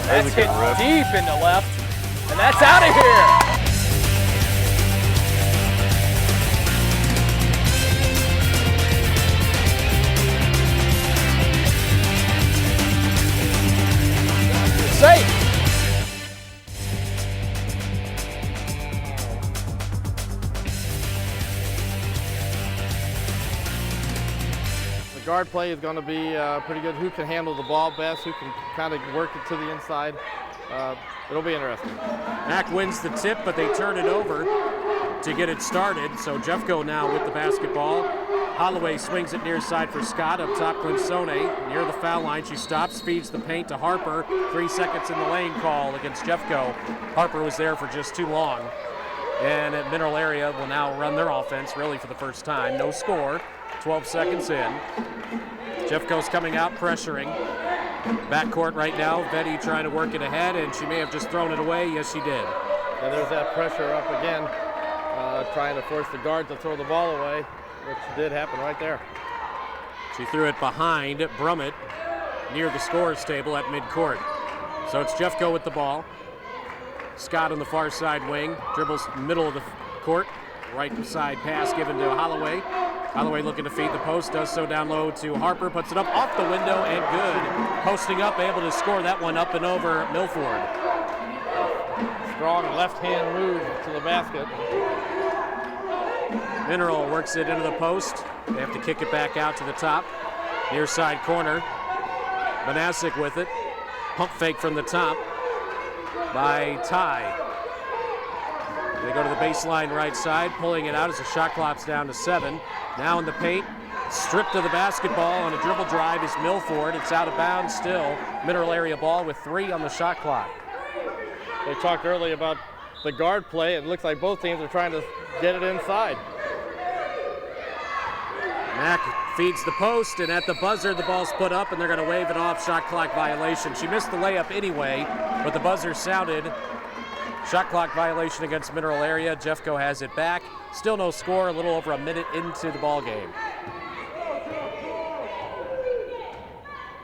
That's hit deep into left, and that's out of here. Safe. The guard play is going to be pretty good. Who can handle the ball best? Who can kind of work it to the inside? It'll be interesting. Mack wins the tip, but they turn it over to get it started. So Jeffco now with the basketball. Holloway swings it near side for Scott. Up top, Quinsone near the foul line. She stops, feeds the paint to Harper. 3 seconds in the lane call against Jeffco. Harper was there for just too long. And at Mineral Area will now run their offense really for the first time. No score, 12 seconds in. Jeffco's coming out, pressuring. Backcourt right now, Betty trying to work it ahead, and she may have just thrown it away. Yes, she did. And there's that pressure up again, trying to force the guard to throw the ball away, which did happen right there. She threw it behind Brummett near the scorer's table at midcourt. So it's Jeffco with the ball. Scott on the far side wing, dribbles middle of the court. Right side pass given to Holloway. Holloway looking to feed the post, does so down low to Harper, puts it up off the window and good. Posting up, able to score that one up and over Milford. Strong left-hand move to the basket. Mineral works it into the post. They have to kick it back out to the top. Near side corner. Banasic with it. Pump fake from the top by Ty. They go to the baseline right side, pulling it out as the shot clock's down to 7. Now in the paint, stripped of the basketball on a dribble drive is Milford. It's out of bounds still. Mineral Area ball with 3 on the shot clock. They talked earlier about the guard play. It looks like both teams are trying to get it inside. Mack feeds the post, and at the buzzer, the ball's put up, and they're going to wave it off. Shot clock violation. She missed the layup anyway, but the buzzer sounded. Shot clock violation against Mineral Area. Jeffco has it back. Still no score, a little over a minute into the ball game.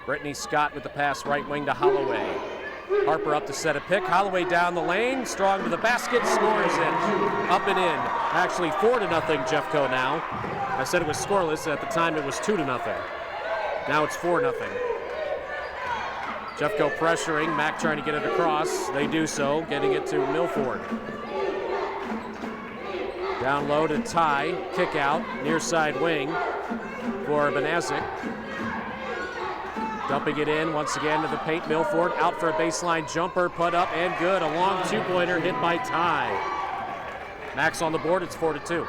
Brittany Scott with the pass right wing to Holloway. Harper up to set a pick. Holloway down the lane, strong to the basket, scores it. Up and in. Actually 4-0 Jeffco now. I said it was scoreless. At the time it was 2-0. Now it's 4-0. Jeffco pressuring, Mack trying to get it across. They do so, getting it to Milford. Down low to Ty, kick out, near side wing for Banasic. Dumping it in once again to the paint. Milford out for a baseline jumper, put up and good. A long 2-pointer hit by Ty. Max on the board, it's 4-2.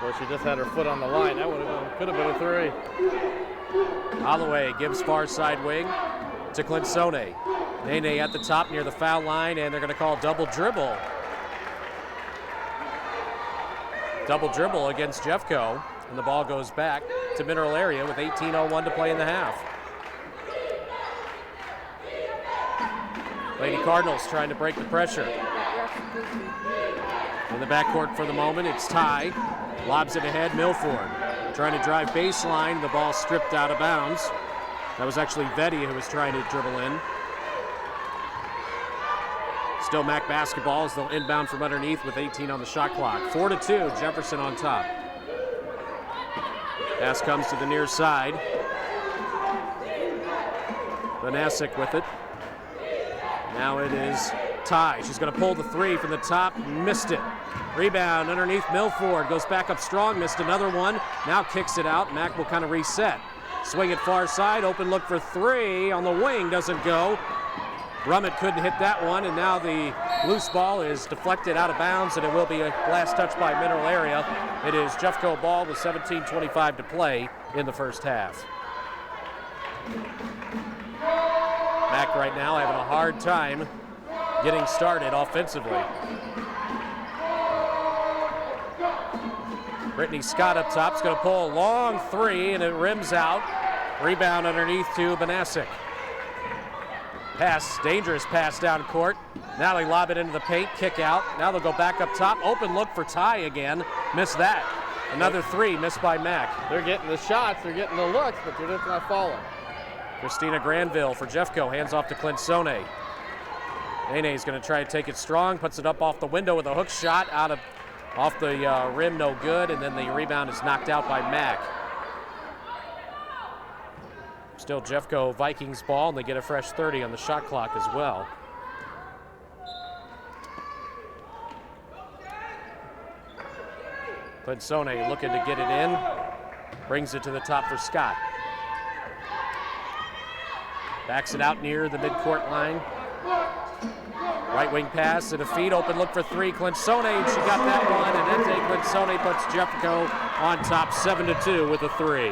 Well, she just had her foot on the line. That could have been a 3. Holloway gives far side wing to Quinsone. Nene at the top near the foul line, and they're going to call double dribble. Double dribble against Jeffco, and the ball goes back to Mineral Area with 18:01 to play in the half. Lady Cardinals trying to break the pressure. In the backcourt for the moment, it's Ty. Lobs it ahead, Milford. Trying to drive baseline, the ball stripped out of bounds. That was actually Vetty who was trying to dribble in. Still Mack basketball as they'll inbound from underneath with 18 on the shot clock. 4-2, Jefferson on top. Pass comes to the near side. Banasic with it. Now it is Ty. She's going to pull the 3 from the top. Missed it. Rebound underneath Milford. Goes back up strong. Missed another one. Now kicks it out. Mack will kind of reset. Swing it far side. Open look for 3 on the wing. Doesn't go. Brummett couldn't hit that one. And now the loose ball is deflected out of bounds. And it will be a last touch by Mineral Area. It is Jeffco ball with 17:25 to play in the first half. Mack right now having a hard time getting started offensively. Brittany Scott up top is going to pull a long 3 and it rims out. Rebound underneath to Banasic. Pass, dangerous pass down court. Now they lob it into the paint, kick out. Now they'll go back up top. Open look for Ty again. Missed that. Another 3 missed by Mack. They're getting the shots, they're getting the looks, but they're just not falling. Christina Granville for Jeffco, hands off to Quinsone. Nene's going to try to take it strong, puts it up off the window with a hook shot off the rim, no good, and then the rebound is knocked out by Mack. Still Jeffco Vikings ball, and they get a fresh 30 on the shot clock as well. Clinsone looking to get it in, brings it to the top for Scott. Backs it out near the midcourt line. Right wing pass and a feed, open look for three. Clinsone, she got that one, and Ente Clinsone puts Jeffco on top 7-2 with a three.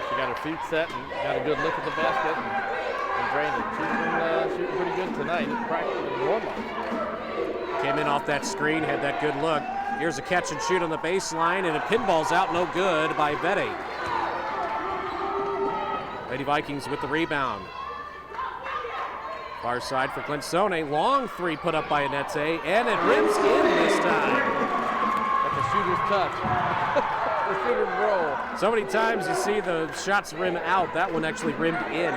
She got her feet set and got a good look at the basket and drained it. She's been shooting pretty good tonight. It's practically normal. Came in off that screen, had that good look. Here's a catch and shoot on the baseline, and a pinball's out, no good by Vette. Lady Vikings with the rebound. Far side for Clinsone. Long three put up by Anete, and it rims in this time. That's a shooter's touch. The shooter's roll. So many times you see the shots rim out. That one actually rimmed in.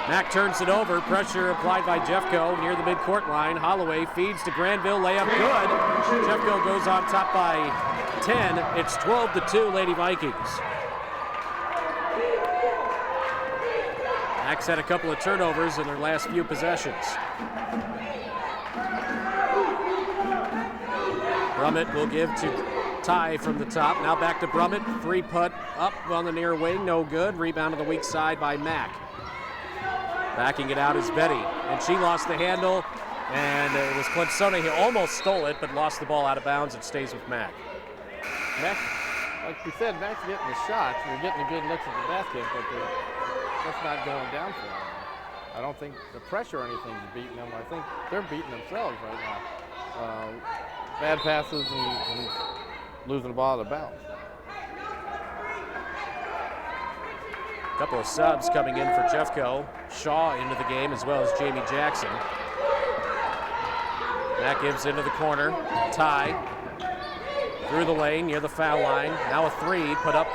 Mack turns it over. Pressure applied by Jeffco near the midcourt line. Holloway feeds to Granville. Layup good. Jeffco goes on top by 10. It's 12-2 Lady Vikings. Mack's had a couple of turnovers in their last few possessions. Brummett will give to Ty from the top. Now back to Brummett. Three putt up on the near wing. No good. Rebound on the weak side by Mack. Backing it out is Betty. And she lost the handle. And it was Clinsone. He almost stole it, but lost the ball out of bounds. It stays with Mack. Mack, like we said, Mack's getting the shots. We're getting a good looks at the basket, but that's not going down for them. I don't think the pressure or anything is beating them. I think they're beating themselves right now. Bad passes and losing the ball out of bounds. A couple of subs coming in for Jeffco. Shaw into the game as well as Jamie Jackson. Mack gives into the corner. Ty through the lane near the foul line. Now a three put up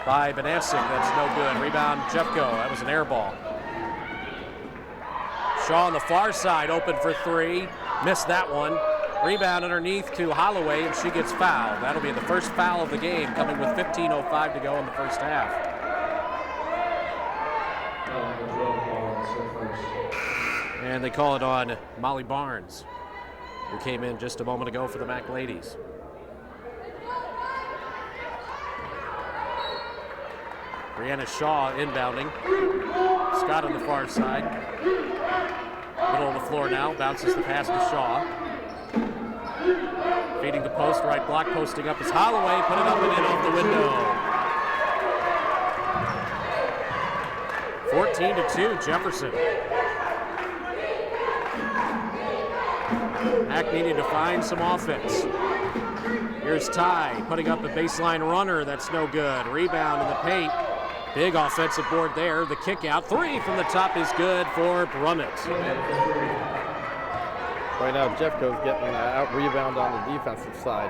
by Banasic. That's no good. Rebound Jeffco. That was an air ball. Shaw on the far side open for three. Missed that one. Rebound underneath to Holloway, and she gets fouled. That'll be the first foul of the game, coming with 15:05 to go in the first half. And they call it on Molly Barnes, who came in just a moment ago for the Mack ladies. Brianna Shaw inbounding. Scott on the far side. Middle of the floor now, bounces the pass to Shaw. Feeding the post, right block, posting up is Holloway, put it up and in off the window. 14-2, Jefferson. Mack needing to find some offense. Here's Ty, putting up a baseline runner, that's no good. Rebound in the paint. Big offensive board there. The kick out. Three from the top is good for Brummett. Right now, Jeffco's getting out-rebound on the defensive side.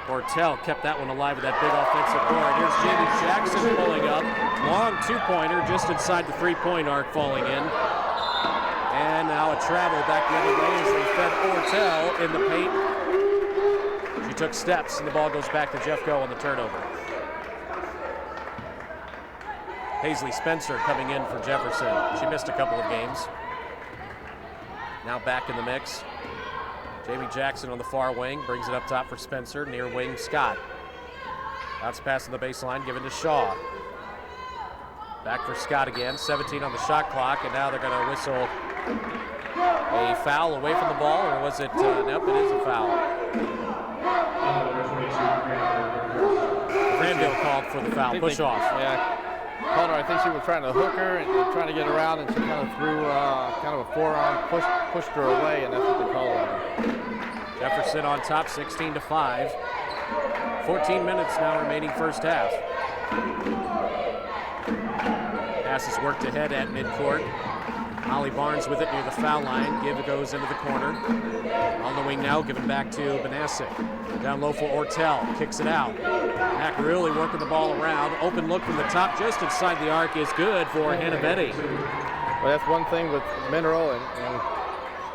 Ortel kept that one alive with that big offensive board. Here's Jamie Jackson pulling up. Long two-pointer just inside the three-point arc falling in. And now a travel back the other way as they fed Ortel in the paint. She took steps, and the ball goes back to Jeffco on the turnover. Paisley Spencer coming in for Jefferson. She missed a couple of games. Now back in the mix. Jamie Jackson on the far wing, brings it up top for Spencer, near wing Scott. Bounce pass on the baseline, given to Shaw. Back for Scott again, 17 on the shot clock, and now they're going to whistle a foul away from the ball, or was it, nope, it is a foul. Granville called for the foul, push off. Yeah. Called her, I think she was trying to hook her and trying to get around, and she kind of threw kind of a forearm, pushed her away, and that's what they called her. Jefferson on top, 16-5. 14 minutes now remaining first half. Pass is worked ahead at midcourt. Molly Barnes with it near the foul line. Give goes into the corner. On the wing now, given back to Banasic. Down low for Ortel, kicks it out. Mack really working the ball around. Open look from the top, just inside the arc is good for Hannah Betty. Well, that's one thing with Mineral and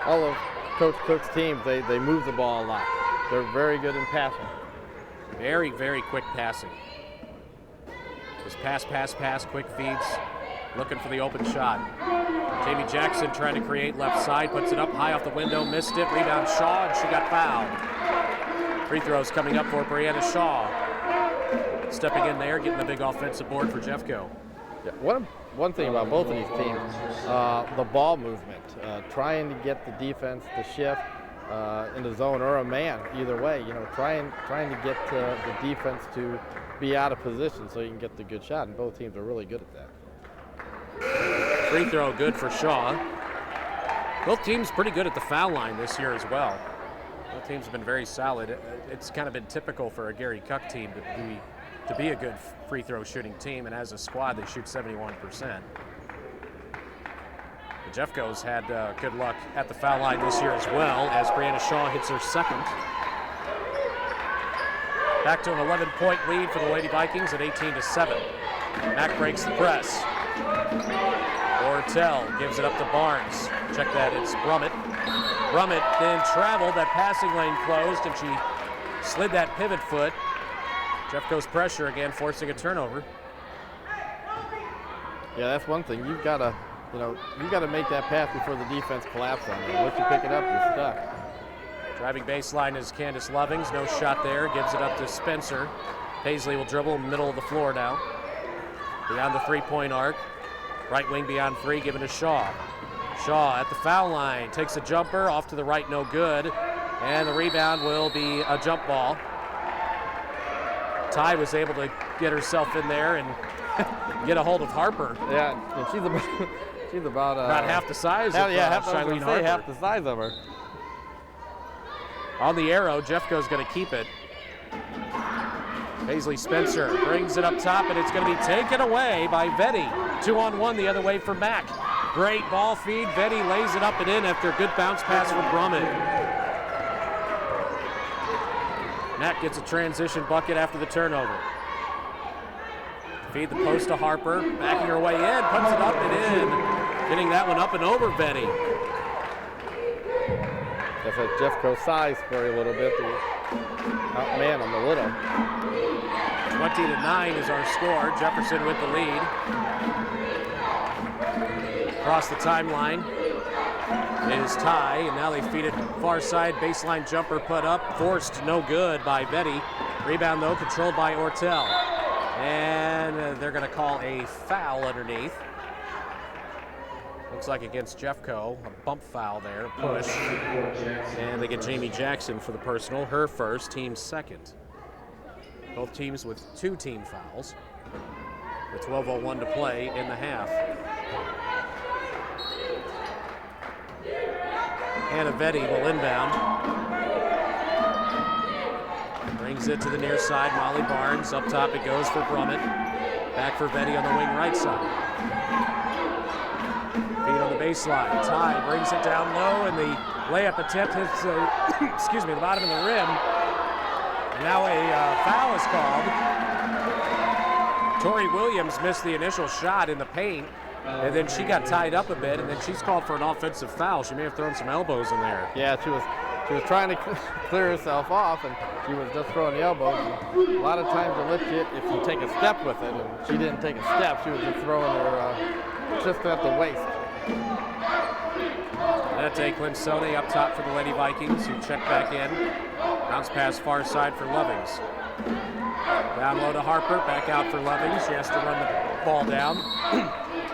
all of Coach Cook's teams. They move the ball a lot. They're very good in passing. Very, very quick passing. Just pass, quick feeds, looking for the open shot. Jamie Jackson trying to create left side, puts it up high off the window, missed it, rebound Shaw, and she got fouled. Free throws coming up for Brianna Shaw. Stepping in there, getting the big offensive board for Jeffco. Yeah, one thing about both of these teams, the ball movement, trying to get the defense to shift in the zone or a man, either way. Trying to get the defense to be out of position so you can get the good shot, and both teams are really good at that. Free throw good for Shaw. Both teams pretty good at the foul line this year as well. Both teams have been very solid. It's kind of been typical for a Gary Cuck team to be a good free throw shooting team, and as a squad they shoot 71%. The Jeffco's had good luck at the foul line this year as well, as Brianna Shaw hits her second. Back to an 11-point lead for the Lady Vikings at 18-7. Mack breaks the press. Ortel gives it up to Barnes. Check that, it's Brummett. Brummett then traveled, that passing lane closed, and she slid that pivot foot. Jeffco's pressure again, forcing a turnover. Yeah, that's one thing. You've got to make that pass before the defense collapses on you. Once you pick it up, you're stuck. Driving baseline is Candace Lovings. No shot there. Gives it up to Spencer. Paisley will dribble middle of the floor now. Beyond the three-point arc. Right wing beyond three, given to Shaw. Shaw at the foul line. Takes a jumper. Off to the right, no good. And the rebound will be a jump ball. Ty was able to get herself in there and get a hold of Harper. Yeah, and she's about half the size of Shilene Harper. Half the size of her. On the arrow, Jeffco's going to keep it. Paisley Spencer brings it up top, and it's going to be taken away by Vetti. 2-on-1 the other way for Mack. Great ball feed. Vetti lays it up and in after a good bounce pass from Brummett. Mack gets a transition bucket after the turnover. Feed the post to Harper, backing her way in, puts it up and in. Getting that one up and over Vetti. That's a Jeffco size for a little bit. Man, I'm a little. 20-9 is our score. Jefferson with the lead. Across the timeline is Ty, and now they feed it far side. Baseline jumper put up, forced no good by Vetti. Rebound though, controlled by Ortel. And they're going to call a foul underneath. Looks like against Jeffco, a bump foul there, push. And they get Jamie Jackson for the personal, her first, team second. Both teams with 2 team fouls. With 12:01 to play in the half. Hannah Vetti will inbound. Brings it to the near side, Molly Barnes. Up top it goes for Brummett. Back for Vetti on the wing right side. Feed on the baseline. Ty brings it down low, and the layup attempt hits the bottom of the rim. And now a foul is called. Tori Williams missed the initial shot in the paint, and then she got tied up a bit, and then she's called for an offensive foul. She may have thrown some elbows in there. Yeah, she was trying to clear herself off, and she was just throwing the elbows. And a lot of times they'll let you, if you take a step with it, and she didn't take a step, she was just throwing her just at the waist. Nete Clinsone up top for the Lady Vikings, who check back in. Bounce pass far side for Lovings. Down low to Harper, back out for Lovings. She has to run the ball down.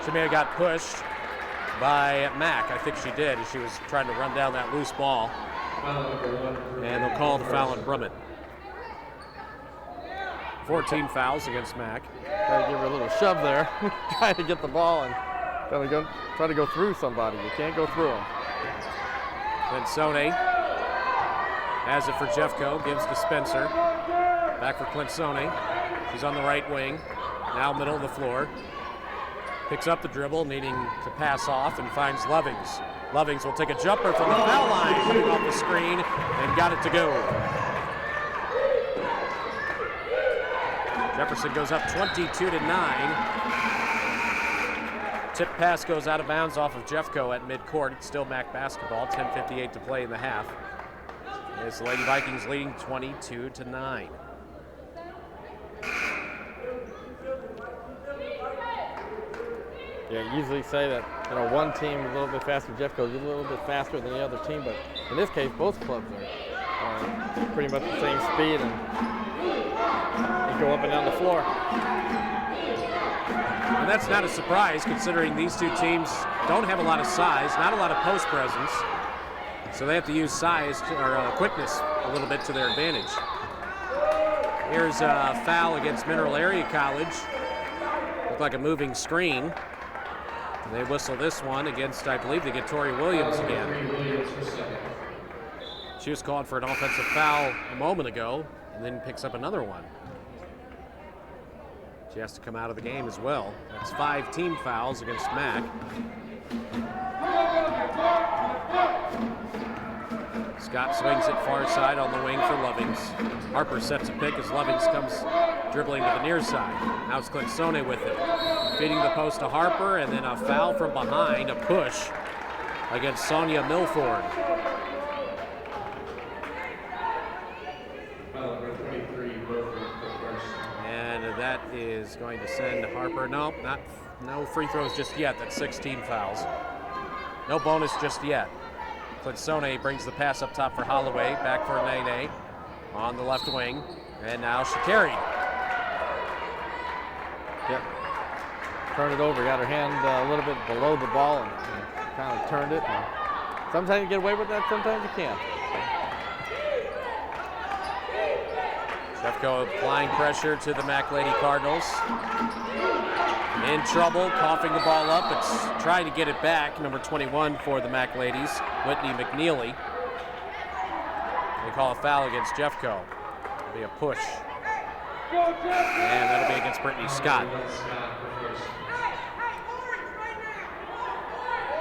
She may have got pushed by Mack. I think she did. She was trying to run down that loose ball. And they'll call the foul on Brummett. 14 fouls against Mack. Try to give her a little shove there, trying to get the ball and try to go through somebody. You can't go through them. Clinsone has it for Jeffco, gives to Spencer. Back for Clinsone. She's on the right wing, now middle of the floor. Picks up the dribble, needing to pass off, and finds Lovings. Lovings will take a jumper from the foul line, coming off the screen, and got it to go. Jefferson goes up 22-9. Tip pass goes out of bounds off of Jeffco at midcourt. It's still MAC basketball. 10:58 to play in the half. As the Lady Vikings leading 22-9. Yeah, you usually say that one team is a little bit faster. Jeffco is a little bit faster than the other team, but in this case, both clubs are pretty much the same speed and they go up and down the floor. And that's not a surprise considering these two teams don't have a lot of size, not a lot of post presence, so they have to use size or quickness a little bit to their advantage. Here's a foul against Mineral Area College. Looked like a moving screen. They whistle this one against, I believe, they get Tori Williams again. She was called for an offensive foul a moment ago and then picks up another one. She has to come out of the game as well. That's 5 team fouls against MAC. Scott swings it far side on the wing for Lovings. Harper sets a pick as Lovings comes dribbling to the near side. Now it's Clinsone with it. Feeding the post to Harper, and then a foul from behind, a push against Sonia Milford. And that is going to send Harper, no free throws just yet. That's 16 fouls. No bonus just yet. Clinsone brings the pass up top for Holloway, back for Nene on the left wing, and now Sha'Carri. Yep. Turned it over, got her hand a little bit below the ball and kind of turned it. And sometimes you get away with that, sometimes you can't. Jeffco applying pressure to the MAC Lady Cardinals. In trouble, coughing the ball up. It's trying to get it back. Number 21 for the MAC Ladies, Whitney McNeely. They call a foul against Jeffco. It'll be a push. And that'll be against Brittany Scott.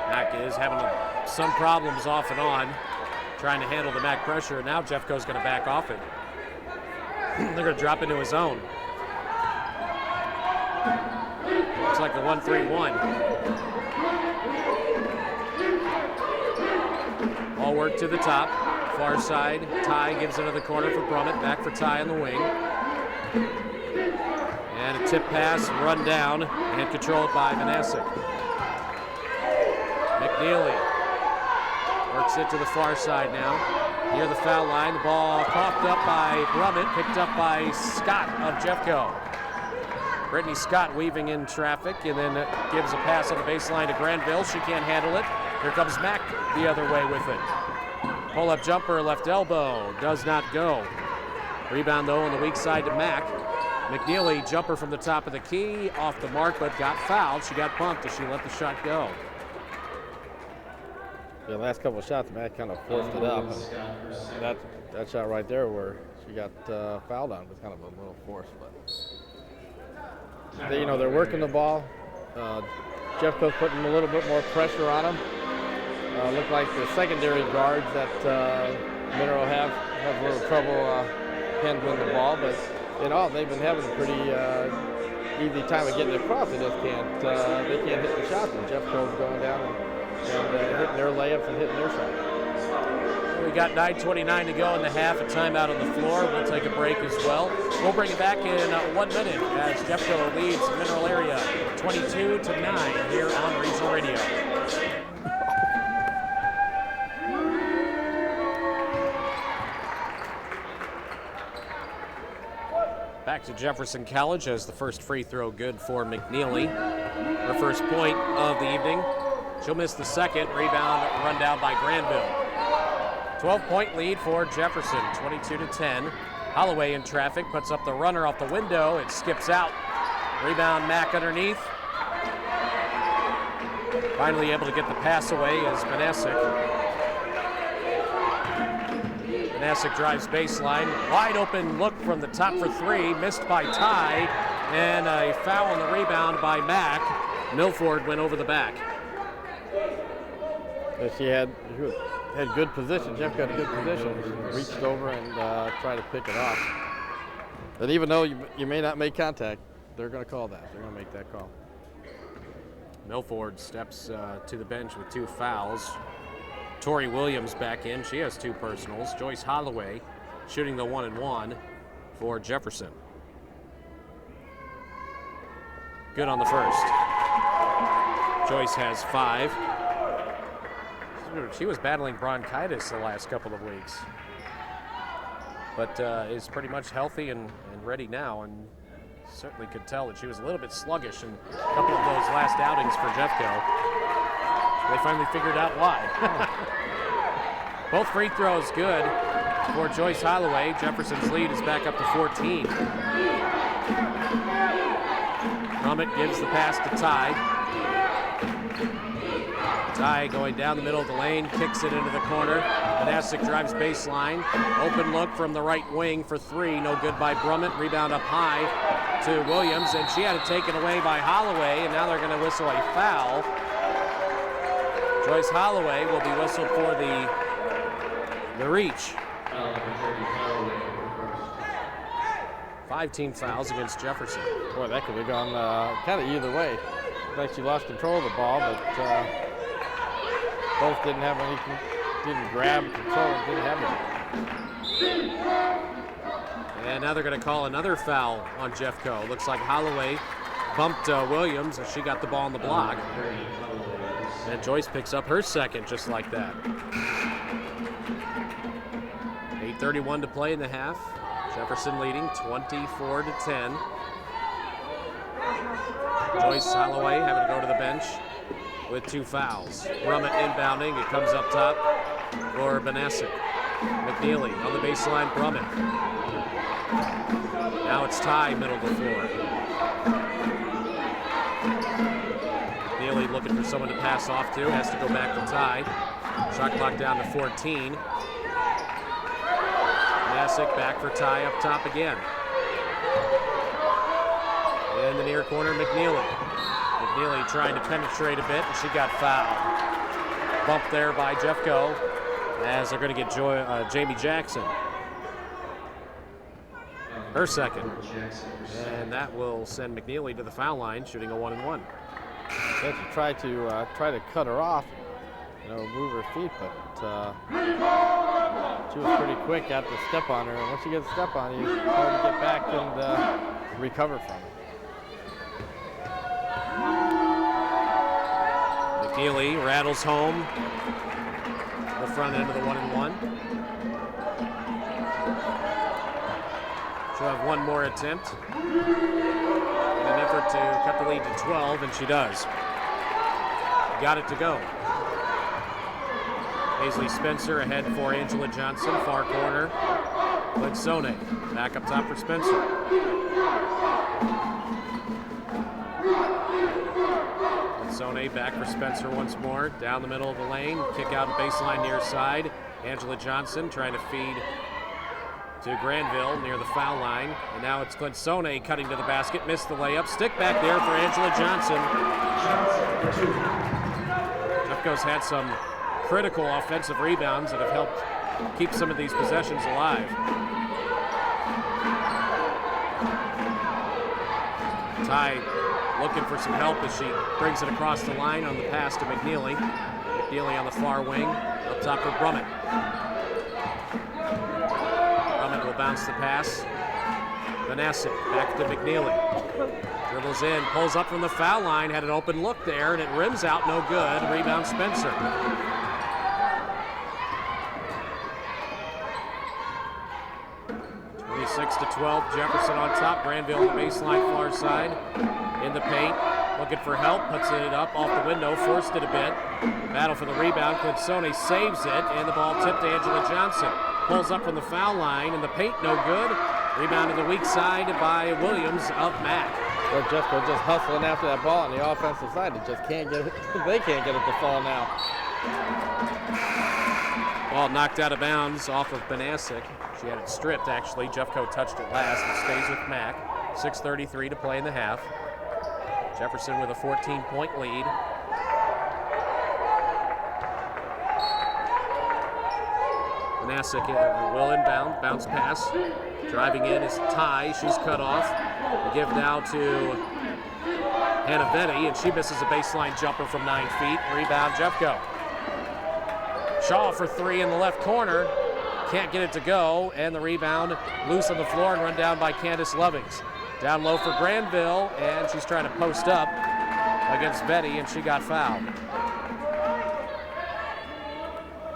MAC is having some problems off and on, trying to handle the MAC pressure. Now Jeffco's going to back off it. They're going to drop into his own. Looks like the 1-3-1. All work to the top. Far side. Ty gives it to the corner for Brummett. Back for Ty on the wing. And a tip pass, run down, and controlled by Manasic. McNeely works it to the far side now. Near the foul line, the ball coughed up by Brummett, picked up by Scott of Jeffco. Brittany Scott weaving in traffic and then gives a pass on the baseline to Granville. She can't handle it. Here comes Mack the other way with it. Pull-up jumper, left elbow, does not go. Rebound though on the weak side to Mack. McNeely, jumper from the top of the key, off the mark but got fouled. She got bumped as she let the shot go. The last couple of shots, Matt kind of forced it up. And that shot right there where she got fouled on was kind of a little forced. But they're working the ball. Jeffco's putting a little bit more pressure on them. Look like the secondary guards that Mineral have a little trouble handling the ball, but in all they've been having a pretty easy time of getting across. They just can't hit the shots, and Jeffco's going down and hitting their layups and hitting their shots. We got 9:29 to go in the half, a timeout on the floor. We'll take a break as well. We'll bring it back in 1 minute as Jeffco leads Mineral Area 22-9 here on Regional Radio. Back to Jefferson College as the first free throw good for McNeely. Her first point of the evening. She'll miss the second. Rebound run down by Granville. 12-point lead for Jefferson, 22-10. Holloway in traffic, puts up the runner off the window. It skips out. Rebound Mack underneath. Finally able to get the pass away is Manasic. Manasic drives baseline. Wide open look from the top for three. Missed by Ty. And a foul on the rebound by Mack. Milford went over the back. She had good position. Jeff got a good position. Reached over and tried to pick it off. But even though you may not make contact, they're going to call that. They're going to make that call. Milford steps to the bench with 2 fouls. Tori Williams back in. She has 2 personals. Joyce Holloway shooting the 1-and-1 for Jefferson. Good on the first. Joyce has 5. She was battling bronchitis the last couple of weeks, but is pretty much healthy and ready now, and certainly could tell that she was a little bit sluggish in a couple of those last outings for Jeffco. They finally figured out why. Both free throws good for Joyce Holloway. Jefferson's lead is back up to 14. Brummett gives the pass to Ty. Ty going down the middle of the lane, kicks it into the corner. Vanasek drives baseline. Open look from the right wing for 3. No good by Brummett. Rebound up high to Williams, and she had it taken away by Holloway, and now they're going to whistle a foul. Joyce Holloway will be whistled for the reach. 5 team fouls against Jefferson. Boy, that could have gone kind of either way. Like she lost control of the ball, but both didn't have anything, didn't grab control, and didn't have it. And now they're going to call another foul on Jeffco. Looks like Holloway bumped Williams as she got the ball on the block. And Joyce picks up her second just like that. 8:31 to play in the half. Jefferson leading 24-10. Joyce Holloway having to go to the bench with 2 fouls. Brummett inbounding. It comes up top for Vanasek. McNeely on the baseline. Brummett. Now it's Ty, middle of the floor. McNeely looking for someone to pass off to. Has to go back to Ty. Shot clock down to 14. Vanasek back for Ty up top again. In the near corner, McNeely. McNeely trying to penetrate a bit, and she got fouled. Bump there by Jeffco as they're going to get Jamie Jackson. Her second. And that will send McNeely to the foul line, shooting a 1-and-1. She tried to cut her off, move her feet, but she was pretty quick at the step on her. And once you get a step on you, it's hard to get back and recover from it. McNeely rattles home the front end of the 1-and-1. She'll have one more attempt in an effort to cut the lead to 12, and she does. Got it to go. Paisley Spencer ahead for Angela Johnson, far corner. Linsone back up top for Spencer. Linsone back for Spencer once more. Down the middle of the lane, kick out a baseline near side. Angela Johnson trying to feed to Granville near the foul line. And now it's Linsone cutting to the basket, missed the layup. Stick back there for Angela Johnson. Jeffco's had some critical offensive rebounds that have helped keep some of these possessions alive. Ty looking for some help as she brings it across the line on the pass to McNeely. McNeely on the far wing, up top for Brummett. Brummett will bounce the pass. Vanasek back to McNeely. Dribbles in, pulls up from the foul line, had an open look there, and it rims out, no good. Rebound Spencer. To 12, Jefferson on top, Granville on the baseline far side, in the paint, looking for help, puts it up off the window, forced it a bit, battle for the rebound, Linsone saves it, and the ball tipped to Angela Johnson, pulls up from the foul line, in the paint, no good, rebound to the weak side by Williams of Mack. Well, Jeffco just hustling after that ball on the offensive side, they just can't get it, they can't get it to fall now. Ball knocked out of bounds off of Vanasek. She had it stripped, actually. Jeffco touched it last. It stays with Mack. 6:33 to play in the half. Jefferson with a 14-point lead. Vanasek will inbound, bounce pass. Driving in is Ty. She's cut off. The give now to Hannah Vetty, and she misses a baseline jumper from 9 feet. Rebound, Jeffco. Shaw for 3 in the left corner. Can't get it to go, and the rebound loose on the floor and run down by Candace Lovings. Down low for Granville, and she's trying to post up against Vetty, and she got fouled.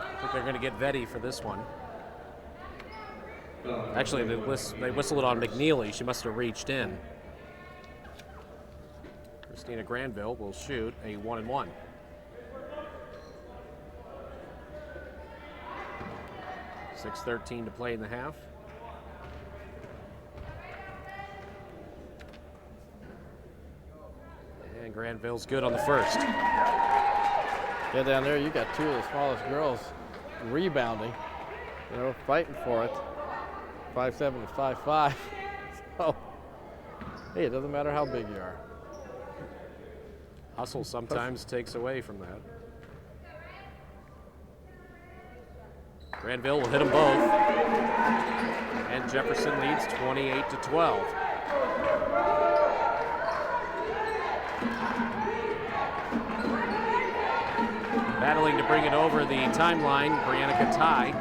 I think they're going to get Vetty for this one. Actually, they whistled it on McNeely. She must have reached in. Christina Granville will shoot a 1-and-1. .6:13 to play in the half. And Granville's good on the first. Yeah, down there you got two of the smallest girls rebounding, fighting for it. 5'7" to 5'5". So, hey, it doesn't matter how big you are. Hustle sometimes takes away from that. Granville will hit them both. And Jefferson leads 28-12. Battling to bring it over the timeline, Brianna Katai.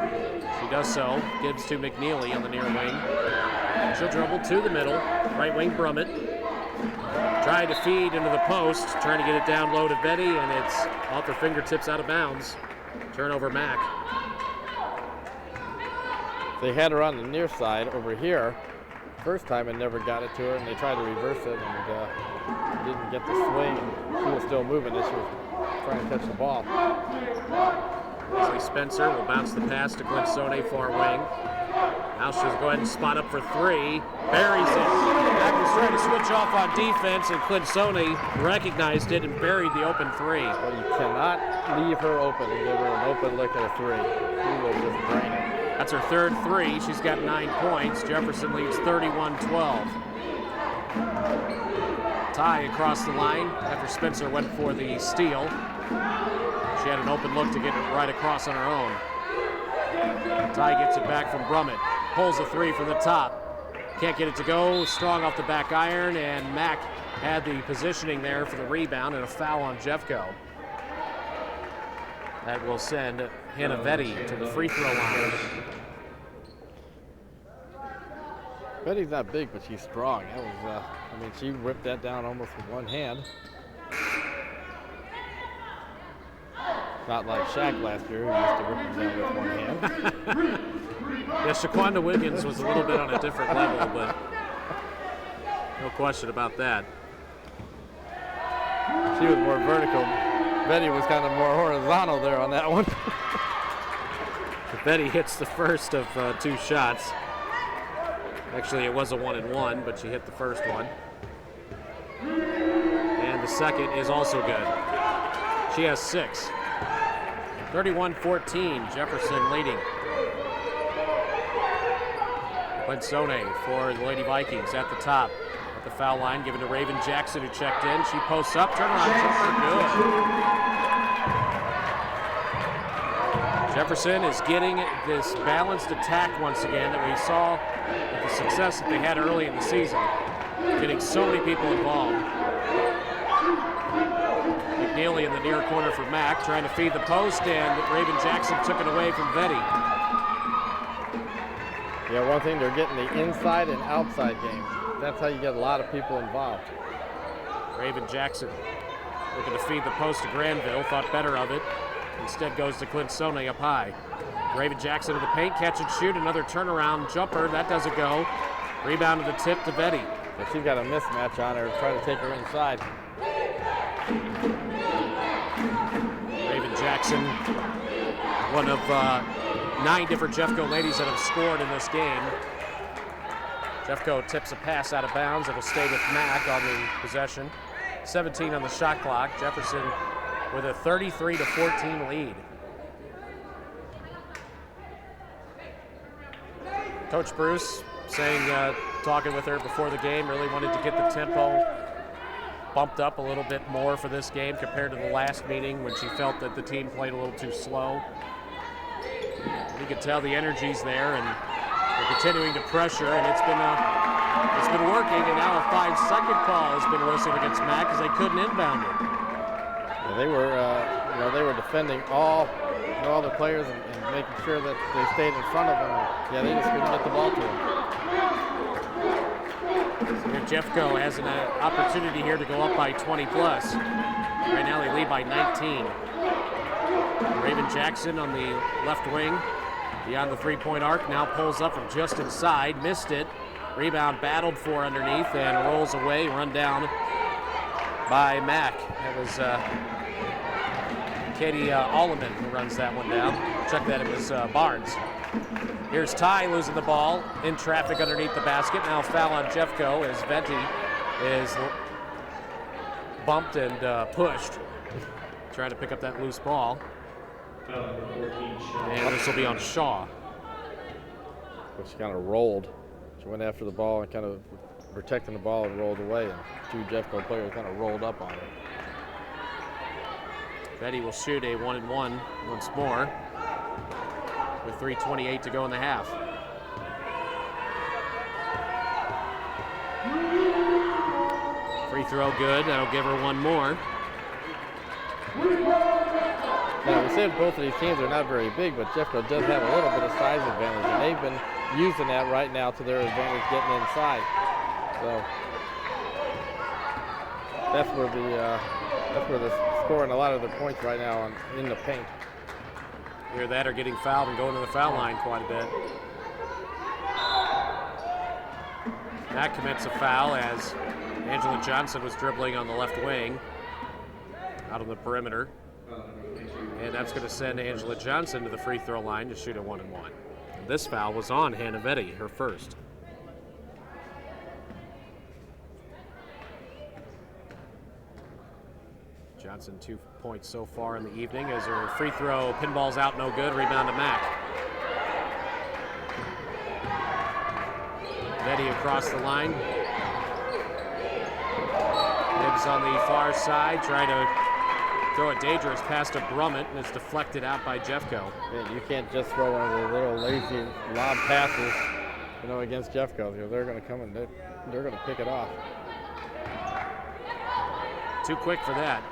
She does so, gives to McNeely on the near wing. She'll dribble to the middle, right wing Brummett. Trying to feed into the post, trying to get it down low to Betty, and it's off her fingertips out of bounds. Turnover Mack. They had her on the near side over here first time and never got it to her, and they tried to reverse it and didn't get the swing, and she was still moving as she was trying to catch the ball. Leslie Spencer will bounce the pass to Glinsone, far wing. Now she'll go ahead and spot up for 3. Buries it. Mack was trying to switch off on defense, and Glinsone recognized it and buried the open 3. Well, you cannot leave her open and give her an open look at a 3. She will just drain it. That's her third 3. She's got 9 points. Jefferson leads 31-12. Tie across the line after Spencer went for the steal. She had an open look to get it right across on her own. Ty gets it back from Brummett. Pulls a 3 from the top. Can't get it to go. Strong off the back iron, and Mack had the positioning there for the rebound and a foul on Jeffco. That will send Hannah Vetty to the free throw line. Betty's not big, but she's strong. That was, she ripped that down almost with one hand. Not like Shaq last year, who used to rip them down with one hand. Yeah, Shaquanda Wiggins was a little bit on a different level, but no question about that. She was more vertical. Betty was kind of more horizontal there on that one. Betty hits the first of 2 shots. Actually, it was a 1-and-1, but she hit the first one. And the second is also good. She has 6. 31-14, Jefferson leading. Glinsone for the Lady Vikings at the top. At the foul line, given to Raven Jackson, who checked in. She posts up, turnaround jumper, good. Jefferson is getting this balanced attack once again that we saw with the success that they had early in the season. Getting so many people involved. McNeely in the near corner for Mack, trying to feed the post, and Raven Jackson took it away from Vetty. Yeah, one thing, they're getting the inside and outside game. That's how you get a lot of people involved. Raven Jackson looking to feed the post to Granville, thought better of it. Instead goes to Glinsone up high. Raven Jackson to the paint, catch and shoot, another turnaround jumper, that doesn't go. Rebound to the tip to Vetty. But she's got a mismatch on her, trying to take her inside. Raven Jackson, one of 9 different Jeffco ladies that have scored in this game. Jeffco tips a pass out of bounds. It'll stay with Mack on the possession. 17 on the shot clock. Jefferson with a 33-14 lead. Coach Bruce saying, talking with her before the game, really wanted to get the tempo bumped up a little bit more for this game compared to the last meeting when she felt that the team played a little too slow. You could tell the energy's there, and they're continuing to pressure, and it's been a It's been working, and now a 5-second call has been whistled against Mac because they couldn't inbound it. Yeah, they were, they were defending all the players and making sure that they stayed in front of them. And, yeah, they just couldn't get the ball to them. So here Jeffco has an opportunity here to go up by 20 plus. Right now they lead by 19. Raven Jackson on the left wing, beyond the three-point arc, now pulls up from just inside, missed it. Rebound battled for underneath and rolls away, run down by Mack. That was Katie Alleman who runs that one down. Check that, it was Barnes. Here's Ty losing the ball in traffic underneath the basket. Now foul on Jeffco as Venti is bumped and pushed. Trying to pick up that loose ball. And this will be on Shaw. Which kind of rolled. She went after the ball and kind of protecting the ball and rolled away. And two Jeffco players kind of rolled up on it. Betty will shoot a 1-and-1 once more with 3:28 to go in the half. Free throw good. That'll give her one more. Now, we said both of these teams are not very big, but Jeffco does have a little bit of size advantage, and they've been using that right now to their advantage getting inside. So that's where they're scoring a lot of their points right now in the paint. Either that or getting fouled and going to the foul line quite a bit. That commits a foul as Angela Johnson was dribbling on the left wing out on the perimeter. And that's going to send Angela Johnson to the free throw line to shoot a 1-and-1. This foul was on Hannah Vetti, her first. Johnson 2 points so far in the evening as her free throw pinball's out, no good. Rebound to Mack. Vetti across the line. Gibbs on the far side, trying to throw a dangerous pass to Brummett, and it's deflected out by Jeffco. You can't just throw one of those little lazy lob passes, against Jeffco. They're going to come and they're going to pick it off. Too quick for that.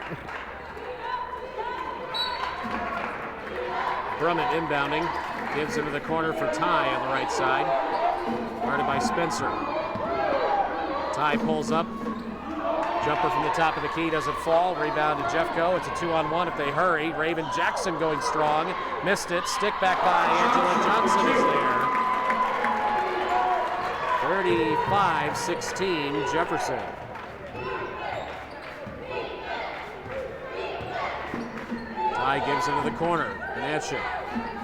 Brummett inbounding, gives into the corner for Ty on the right side. Guarded by Spencer. Ty pulls up. Jumper from the top of the key doesn't fall. Rebound to Jeffco. It's a 2-on-1 if they hurry. Raven Jackson going strong. Missed it. Stick back by Angela Johnson is there. 35-16 Jefferson. Ty gives into the corner. Nansha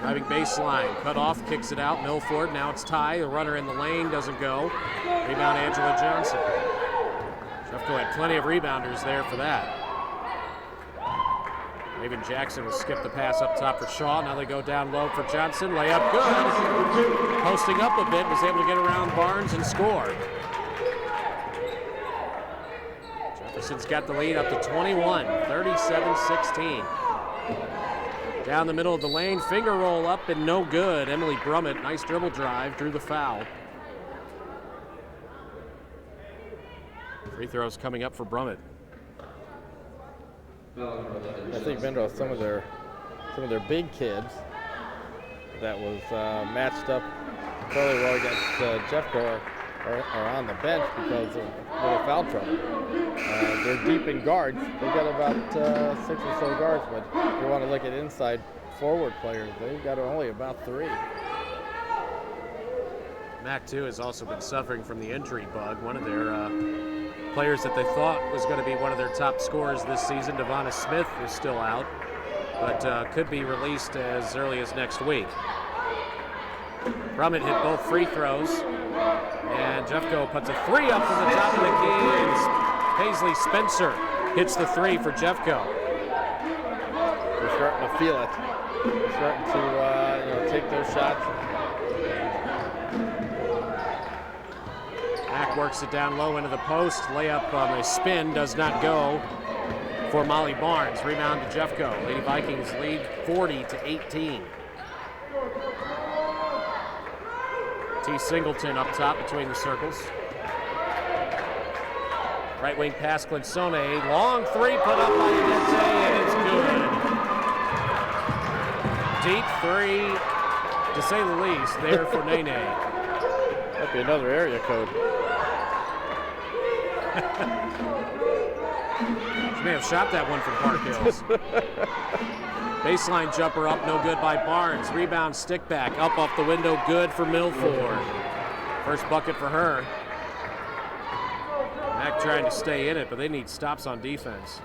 driving baseline. Cut off. Kicks it out. Milford. Now it's Ty. The runner in the lane doesn't go. Rebound Angela Johnson. Jeffco had plenty of rebounders there for that. Raven Jackson will skip the pass up top for Shaw. Now they go down low for Johnson. Layup good. Posting up a bit, was able to get around Barnes and score. Jefferson's got the lead up to 21, 37-16. Down the middle of the lane, finger roll up and no good. Emily Brummett, nice dribble drive, drew the foul. Free throws coming up for Brummett. I think Vendro, some of their big kids that was matched up fairly well against Jeffco are on the bench because of little foul trouble. They're deep in guards. They've got about 6 or so guards, but if you want to look at inside forward players, they've got only about 3. Mac, too, has also been suffering from the injury bug. One of their players that they thought was going to be one of their top scorers this season, Devonna Smith, is still out, but could be released as early as next week. Brummett hit both free throws, and Jeffco puts a 3 up from the top of the key, and Paisley Spencer hits the 3 for Jeffco. They're starting to feel it. They're starting to take those shots. Mack works it down low into the post. Layup on the spin does not go for Molly Barnes. Rebound to Jeffco. Lady Vikings lead 40-18. T. Singleton up top between the circles. Right wing pass, Clinsone. Long three put up by Inete, and it's good. Deep three, to say the least, there for Nene. Might be another area code. She may have shot that one from Park Hills. Baseline jumper up, no good by Barnes. Rebound, stick back, up off the window, good for Milford. First bucket for her. Mac trying to stay in it, but they need stops on defense.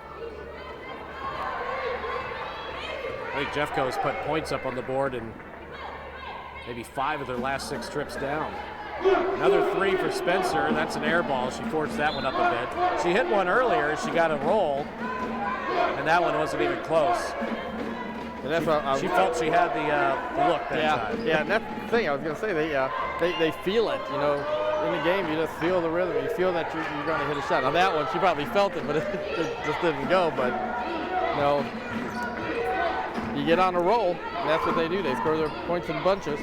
I think Jeffco's put points up on the board in maybe 5 of their last 6 trips down. Another three for Spencer. That's an air ball. She forced that one up a bit. She hit one earlier. She got a roll, and that one wasn't even close. And that's what She felt she had the look that time. Yeah, and that's the thing I was going to say. They feel it, you know. In the game, you just feel the rhythm. You feel that you're going to hit a shot. On that one, she probably felt it, but it just didn't go. But, you know, you get on a roll, and that's what they do. They score their points in bunches.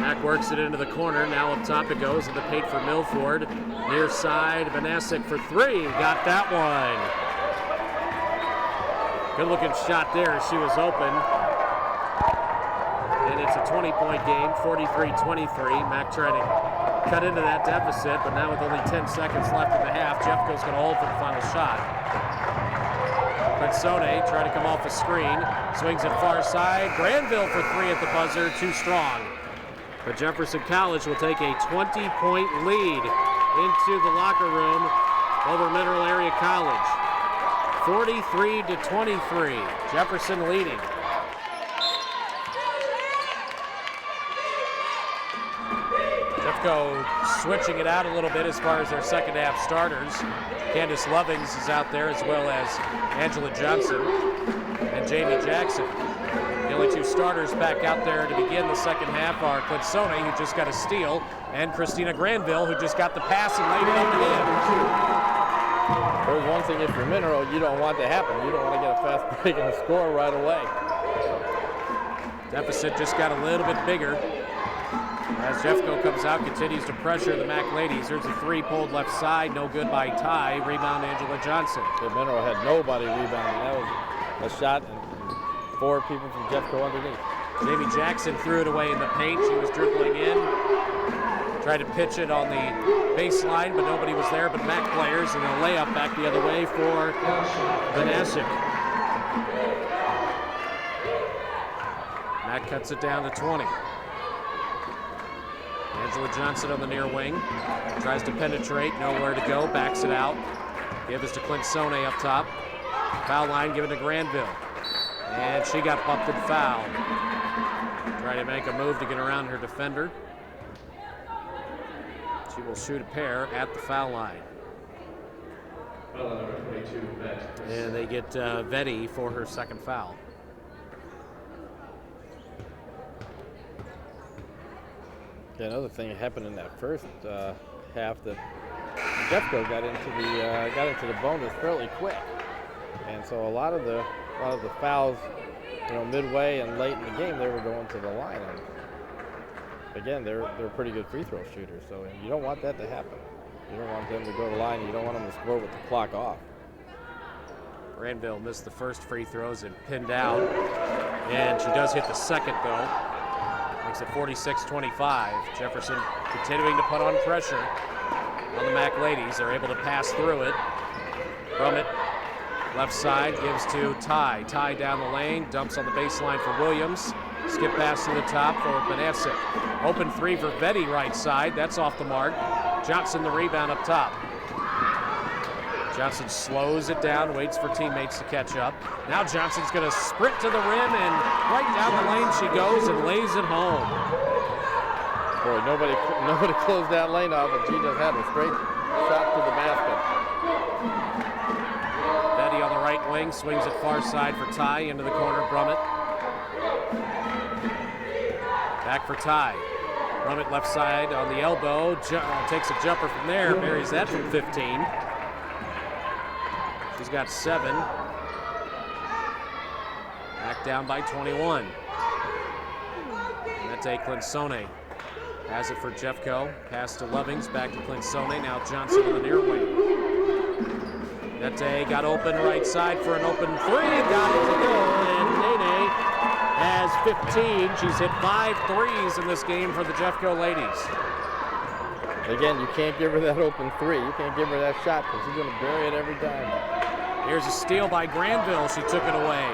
Mack works it into the corner. Now up top it goes into paint for Milford. Near side, Vanasic for 3. Got that one. Good looking shot there. She was open. And it's a 20-point game, 43-23. Mack trying to cut into that deficit, but now with only 10 seconds left in the half, Jeffco's going to hold for the final shot. Clinsone trying to come off the screen. Swings it far side. Granville for 3 at the buzzer. Too strong. But Jefferson College will take a 20-point lead into the locker room over Mineral Area College. 43-23. Jefferson leading. Jeffco switching it out a little bit as far as their second half starters. Candace Lovings is out there, as well as Angela Johnson and Jamie Jackson. The only 2 starters back out there to begin the second half are Clinsone, who just got a steal, and Christina Granville, who just got the pass and laid it up and in. There's one thing, if you're Mineral, you don't want to happen. You don't want to get a fast break and a score right away. Deficit just got a little bit bigger. As Jeffco comes out, continues to pressure the Mac ladies. There's a 3 pulled left side, no good by Ty. Rebound Angela Johnson. The Mineral had nobody rebounding. That was a shot and 4 people from Jeffco underneath. Jamie Jackson threw it away in the paint. She was dribbling in. Tried to pitch it on the baseline, but nobody was there but Mac players, and a layup back the other way for Vanasic. Mac cuts it down to 20. Angela Johnson on the near wing. Tries to penetrate, nowhere to go, backs it out. Give this to Clinsone up top. Foul line given to Granville. And she got bumped and fouled. Trying to make a move to get around her defender. She will shoot a pair at the foul line. And they get Vetti for her second foul. Yeah, another thing that happened in that first half, that Jeffco got into the bonus fairly quick, and so a lot of the fouls, you know, midway and late in the game, they were going to the line. And again, they're pretty good free throw shooters, so you don't want that to happen. You don't want them to go to the line. You don't want them to score with the clock off. Granville missed the first free throws and pinned out, and she does hit the second though. Makes it 46-25. Jefferson continuing to put on pressure on the Mac ladies. They're able to pass through it. From it, left side, gives to Ty. Ty down the lane, dumps on the baseline for Williams. Skip pass to the top for Vanasic. Open 3 for Vetti right side. That's off the mark. Johnson the rebound up top. Johnson slows it down, waits for teammates to catch up. Now Johnson's going to sprint to the rim, and right down the lane she goes and lays it home. Boy, nobody closed that lane off, and she just had a straight shot to the basket. Vetti on the right wing, swings it far side for Ty, into the corner, Brummett. Back for Ty. Brummett left side on the elbow, takes a jumper from there, buries that from 15. She's got 7. Back down by 21. Mete Clinsone Has it for Jeffco. Pass to Lovings, back to Clinsone. Now Johnson on the near wing. Nete got open right side for an open three. Got it to go. And Nene has 15. She's hit 5 threes in this game for the Jeffco ladies. Again, you can't give her that open three. You can't give her that shot because she's going to bury it every time. Here's a steal by Granville. She took it away.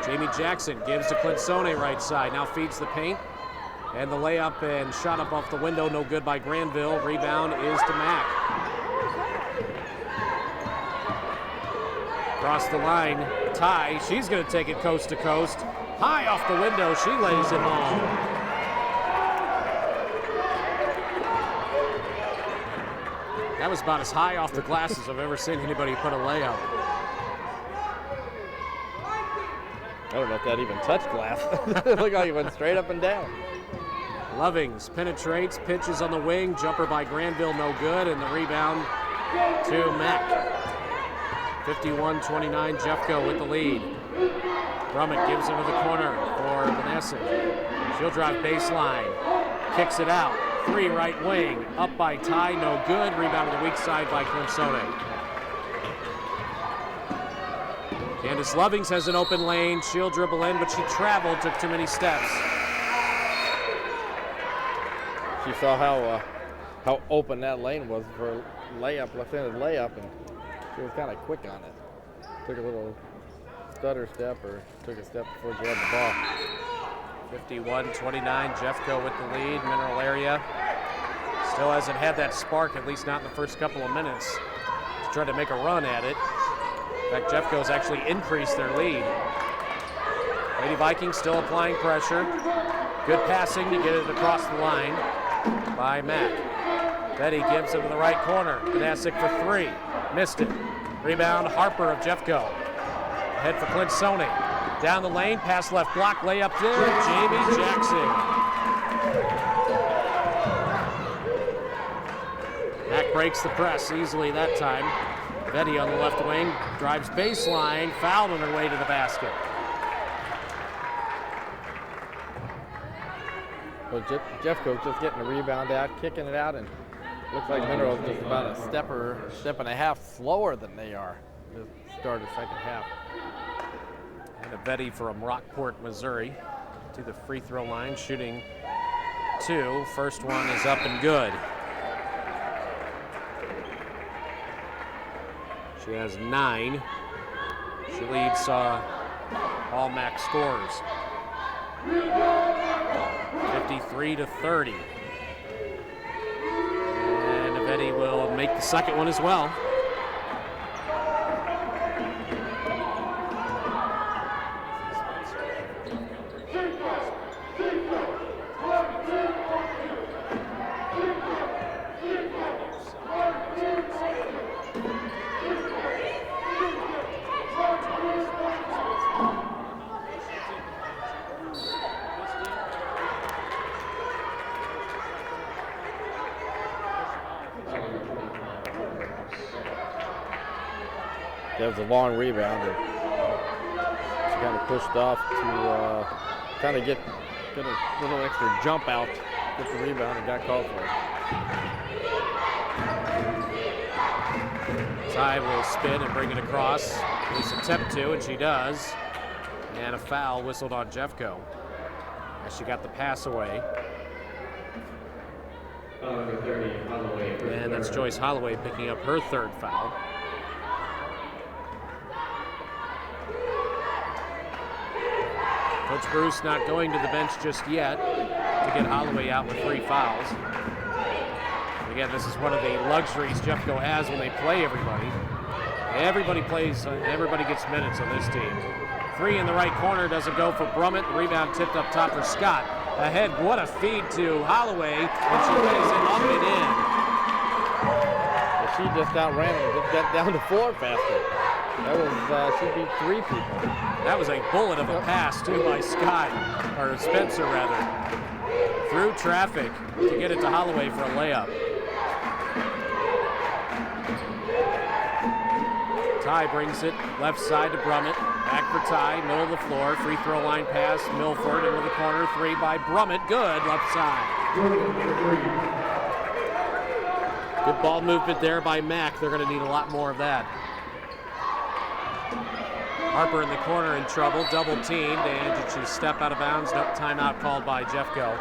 Jamie Jackson gives to Clinsone right side. Now feeds the paint. And the layup and shot up off the window. No good by Granville. Rebound is to Mack. Across the line, Ty. She's going to take it coast to coast. High off the window. She lays it home. That was about as high off the glass as I've ever seen anybody put a layup. I don't know if that even touched glass. It looked like it went straight up and down. Lovings penetrates, pitches on the wing, jumper by Granville, no good, and the rebound to Mack. 51-29, Jeffco with the lead. Brummett gives it to the corner for Vanessa. She'll drive baseline, kicks it out. 3 right wing, up by Ty, no good. Rebound to the weak side by Clinsone. Candace Lovings has an open lane. She'll dribble in, but she traveled, took too many steps. She saw how open that lane was for layup, left-handed layup, and she was kind of quick on it. Took a little stutter step or took a step before she had the ball. 51-29, Jeffco with the lead, Mineral Area. Still hasn't had that spark, at least not in the first couple of minutes, to try to make a run at it. In fact, Jeffco's actually increased their lead. Lady Vikings still applying pressure. Good passing to get it across the line by Mack. Betty gives it to the right corner. Vanasic for 3. Missed it. Rebound, Harper of Jeffco. Ahead for Clinsone. Down the lane, pass left block, layup there, Jamie Jackson. Mack breaks the press easily that time. Betty on the left wing, drives baseline, fouled on her way to the basket. Well, Jeffco's just getting the rebound out, kicking it out, and looks like Mineral's just about a step and a half slower than they are to start the second half. And a Betty from Rockport, Missouri, to the free throw line, shooting 2. First one is up and good. She has 9. She leads all Mack scores. 53-30. And Betty will make the second one as well. That was a long rebound, and she kind of pushed off to kind of get a little extra jump out, get the rebound, and got called for it. Ty will spin and bring it across. At least attempt to, and she does. And a foul whistled on Jeffco as she got the pass away. And that's Joyce Holloway picking up her 3rd foul. Coach Bruce not going to the bench just yet to get Holloway out with 3 fouls. Again, this is one of the luxuries Jeffco has when they play everybody. Everybody plays, everybody gets minutes on this team. 3 in the right corner, doesn't go for Brummett. The rebound tipped up top for Scott. Ahead, what a feed to Holloway, and she lays it up and in. Well, she just outran him, just got down to 4 faster. That was, she beat 3 people. That was a bullet of a pass, too, by Scott, or Spencer, rather. Through traffic to get it to Holloway for a layup. Ty brings it left side to Brummett. Back for Ty, middle of the floor. Free throw line pass, Milford into the corner. 3 by Brummett, good, left side. Good ball movement there by Mack. They're going to need a lot more of that. Harper in the corner in trouble, double teamed, and did she step out of bounds? No, timeout called by Jeffco.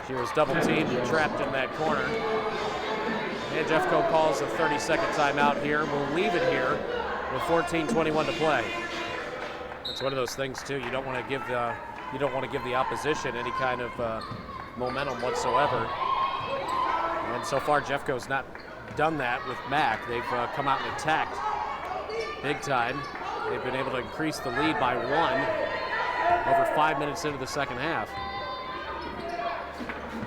She was double teamed and trapped in that corner. And Jeffco calls a 30-second timeout here. We'll leave it here with 14:21 to play. It's one of those things too. You don't want to give the opposition any kind of momentum whatsoever. And so far, Jeffco's not done that with Mack. They've come out and attacked big time. They've been able to increase the lead by 1 over 5 minutes into the second half.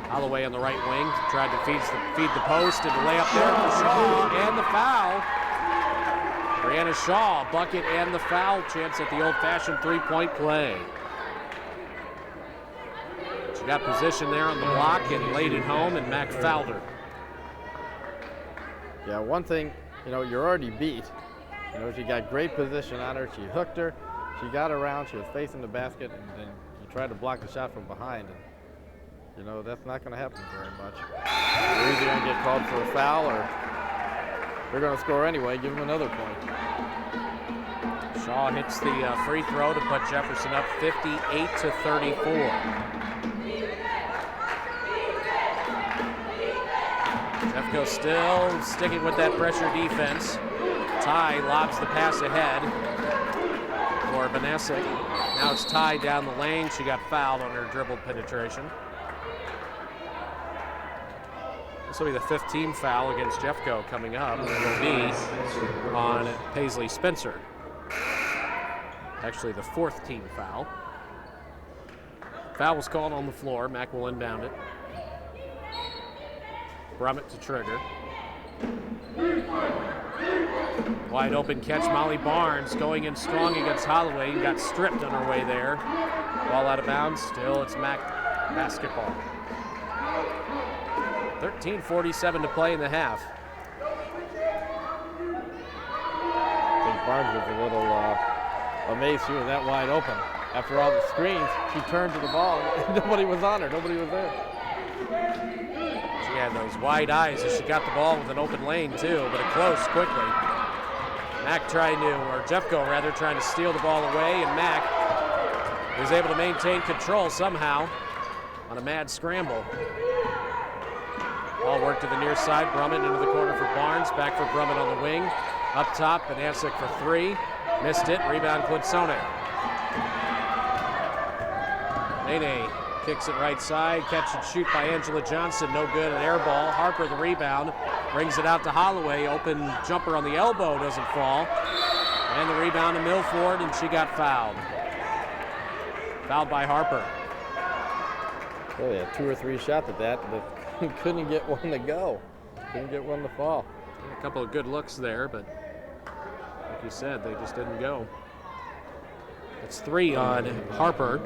Holloway on the right wing tried to feed the post and the layup there for Shaw, and the foul. Brianna Shaw, bucket and the foul. Chance at the old-fashioned three-point play. She got position there on the block and laid it home, and Mack fouled her. Yeah, one thing, you're already beat. She got great position on her. She hooked her. She got around. She was facing the basket, and then you tried to block the shot from behind. And, that's not going to happen very much. They're either going to get called for a foul, or they're going to score anyway. Give them another point. Shaw hits the free throw to put Jefferson up 58-34. Jeffco still sticking with that pressure defense. Ty lobs the pass ahead for Banasic. Now it's Ty down the lane. She got fouled on her dribble penetration. This will be the 5th team foul against Jeffco coming up. It will be on Paisley Spencer. Actually, the 4th team foul. Foul was called on the floor. Mack will inbound it. Brummett to trigger. Wide open catch, Molly Barnes going in strong against Holloway and got stripped on her way there. Ball out of bounds, still it's Mack basketball. 13:47 to play in the half. I think Barnes was a little amazed she was that wide open. After all the screens, she turned to the ball and nobody was on her, nobody was there. She had those wide eyes as she got the ball with an open lane too, but it closed quickly. Mack Jeffco trying to steal the ball away, and Mack was able to maintain control somehow on a mad scramble. Ball worked to the near side, Brummett into the corner for Barnes, back for Brummett on the wing. Up top, Banasic for 3, missed it, rebound Clinsone. Nene kicks it right side, catch and shoot by Angela Johnson, no good, an air ball. Harper the rebound, brings it out to Holloway, open jumper on the elbow, doesn't fall. And the rebound to Milford, and she got fouled. Fouled by Harper. Really had 2 or 3 shots at that, but couldn't get one to go. Couldn't get one to fall. A couple of good looks there, but like you said, they just didn't go. It's 3 on Harper.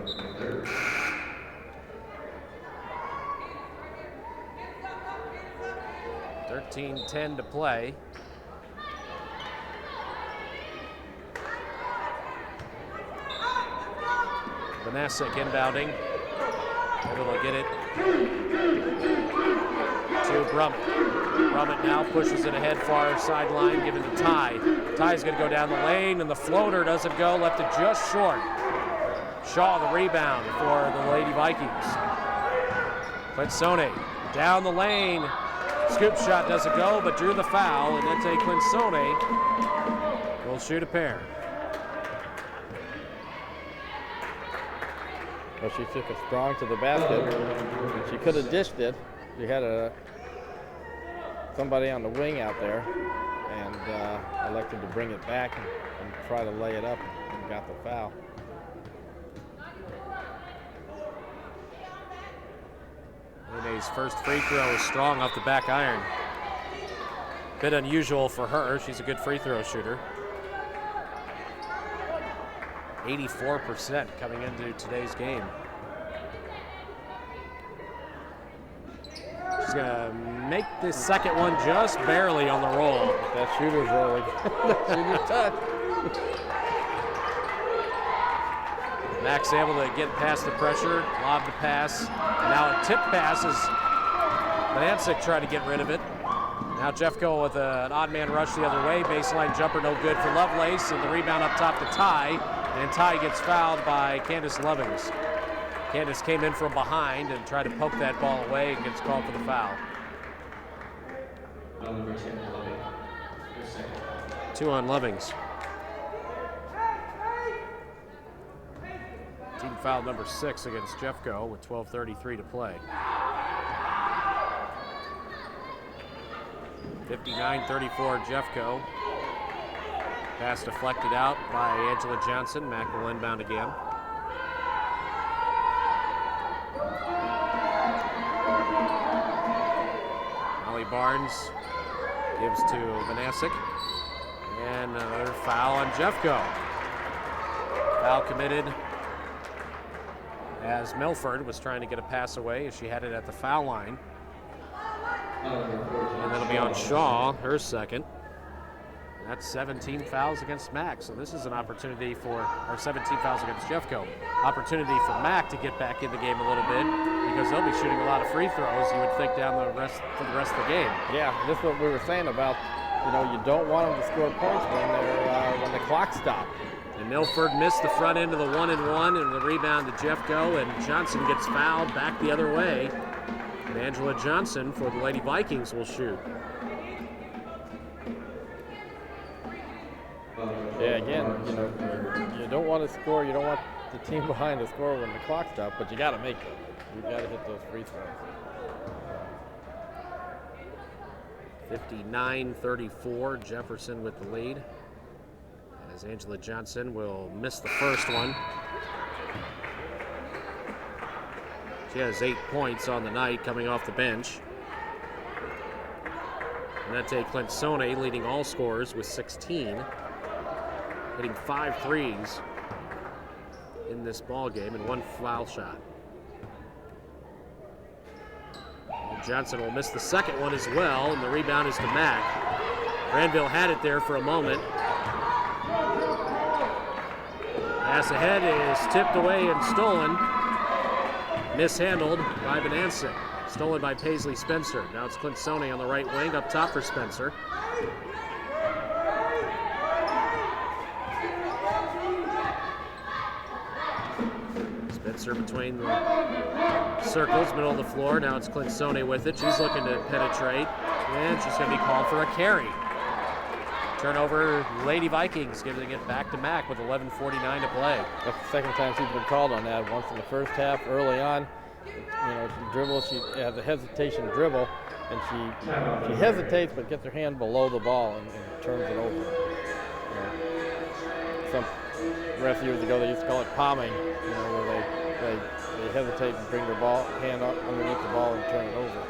$13:10 to play. Banasic inbounding. Able to get it to Brummett. Brummett now pushes it ahead far sideline, giving to Ty. Ty's going to go down the lane, and the floater doesn't go, left it just short. Shaw the rebound for the Lady Vikings. Clinsone down the lane. Scoop shot doesn't go, but drew the foul, and Nente Clinsone will shoot a pair. Well, she took it strong to the basket. She could have dished it. She had somebody on the wing out there, and elected to bring it back and try to lay it up, and got the foul. Nene's first free throw is strong off the back iron. Bit unusual for her. She's a good free throw shooter. 84% coming into today's game. She's gonna make this second one just barely on the roll. That shooter's rolling. That shooter's touch. Mack's able to get past the pressure, lob the pass. Now a tip pass is Manancic tried to get rid of it. Now Jeffco with an odd man rush the other way. Baseline jumper no good for Lovelace, and the rebound up top to Ty. And Ty gets fouled by Candace Lovings. Candace came in from behind and tried to poke that ball away and gets called for the foul. Two on Lovings. Team foul number 6 against Jeffco with 12:33 to play. 59-34 Jeffco. Pass deflected out by Angela Johnson. Mack will inbound again. Molly Barnes gives to Vanasic. And another foul on Jeffco. Foul committed as Milford was trying to get a pass away as she had it at the foul line. And that'll be on Shaw, her second. That's 17 fouls against Mack. So this is an opportunity for, or 17 fouls against Jeffco. Opportunity for Mack to get back in the game a little bit because they'll be shooting a lot of free throws, you would think, down the rest for the rest of the game. Yeah, this is what we were saying about, you don't want them to score points when the clock stops. And Milford missed the front end of the 1-and-1 and the rebound to Jeffco, and Johnson gets fouled back the other way. And Angela Johnson for the Lady Vikings will shoot. Yeah, again, you don't want to score. You don't want the team behind to score when the clock stops, but you got to make it. You got to hit those free throws. 59-34, Jefferson with the lead. As Angela Johnson will miss the first one. She has 8 points on the night coming off the bench. Nete Clinsone leading all scorers with 16. Hitting 5 threes in this ball game and 1 foul shot. And Johnson will miss the second one as well, and the rebound is to Mack. Granville had it there for a moment. Pass ahead is tipped away and stolen. Mishandled by Bonanza. Stolen by Paisley Spencer. Now it's Clinsone on the right wing, up top for Spencer. Spencer between the circles, middle of the floor. Now it's Clinsone with it. She's looking to penetrate, and she's going to be called for a carry. Turnover, Lady Vikings giving it back to Mack with 11:49 to play. That's the second time she's been called on that. Once in the first half, early on, she dribbles. She has a hesitation dribble, and she hesitates but gets her hand below the ball and turns it over. Some refs years ago they used to call it palming, where they hesitate and bring their hand up underneath the ball and turn it over.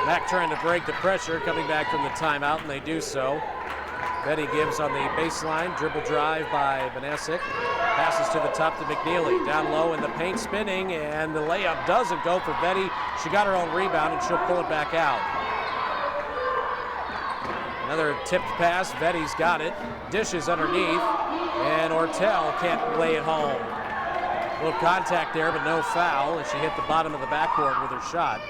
Mack trying to break the pressure, coming back from the timeout, and they do so. Betty gives on the baseline, dribble drive by Banasic. Passes to the top to McNeely. Down low in the paint, spinning, and the layup doesn't go for Betty. She got her own rebound, and she'll pull it back out. Another tipped pass. Betty's got it. Dishes underneath, and Ortel can't lay it home. A little contact there, but no foul, and she hit the bottom of the backboard with her shot.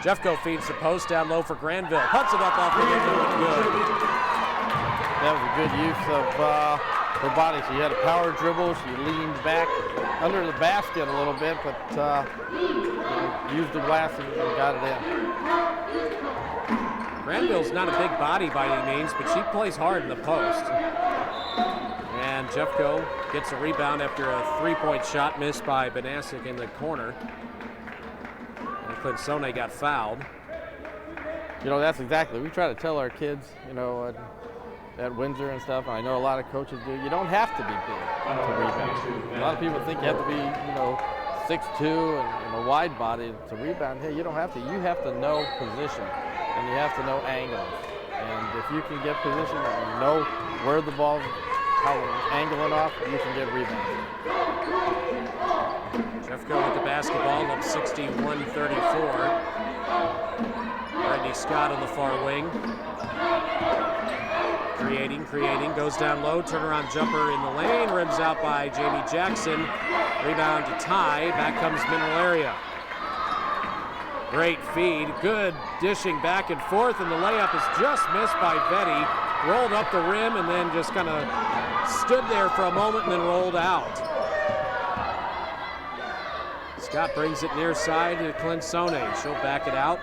Jeffco feeds the post down low for Granville. Puts it up off the window and good. That was a good use of her body. She had a power dribble. She leaned back under the basket a little bit, but used the glass and got it in. Granville's not a big body by any means, but she plays hard in the post. And Jeffco gets a rebound after a three-point shot missed by Banasic in the corner. Clinsone got fouled. That's exactly. We try to tell our kids, at Windsor and stuff, and I know a lot of coaches do, you don't have to be big to rebound. A lot of people think you have to be, 6'2" and a wide body to rebound. Hey, you don't have to. You have to know position, and you have to know angles. And if you can get position and you know where the ball's, how it's angling off, you can get rebounded. Jeffco with the basketball, up 61-34. Randy Scott on the far wing. Creating, goes down low, turnaround jumper in the lane, rims out by Jamie Jackson. Rebound to Ty, back comes Mineral Area. Great feed, good dishing back and forth, and the layup is just missed by Vetty. Rolled up the rim and then just kind of stood there for a moment and then rolled out. Scott brings it near side to Clinsone. She'll back it out.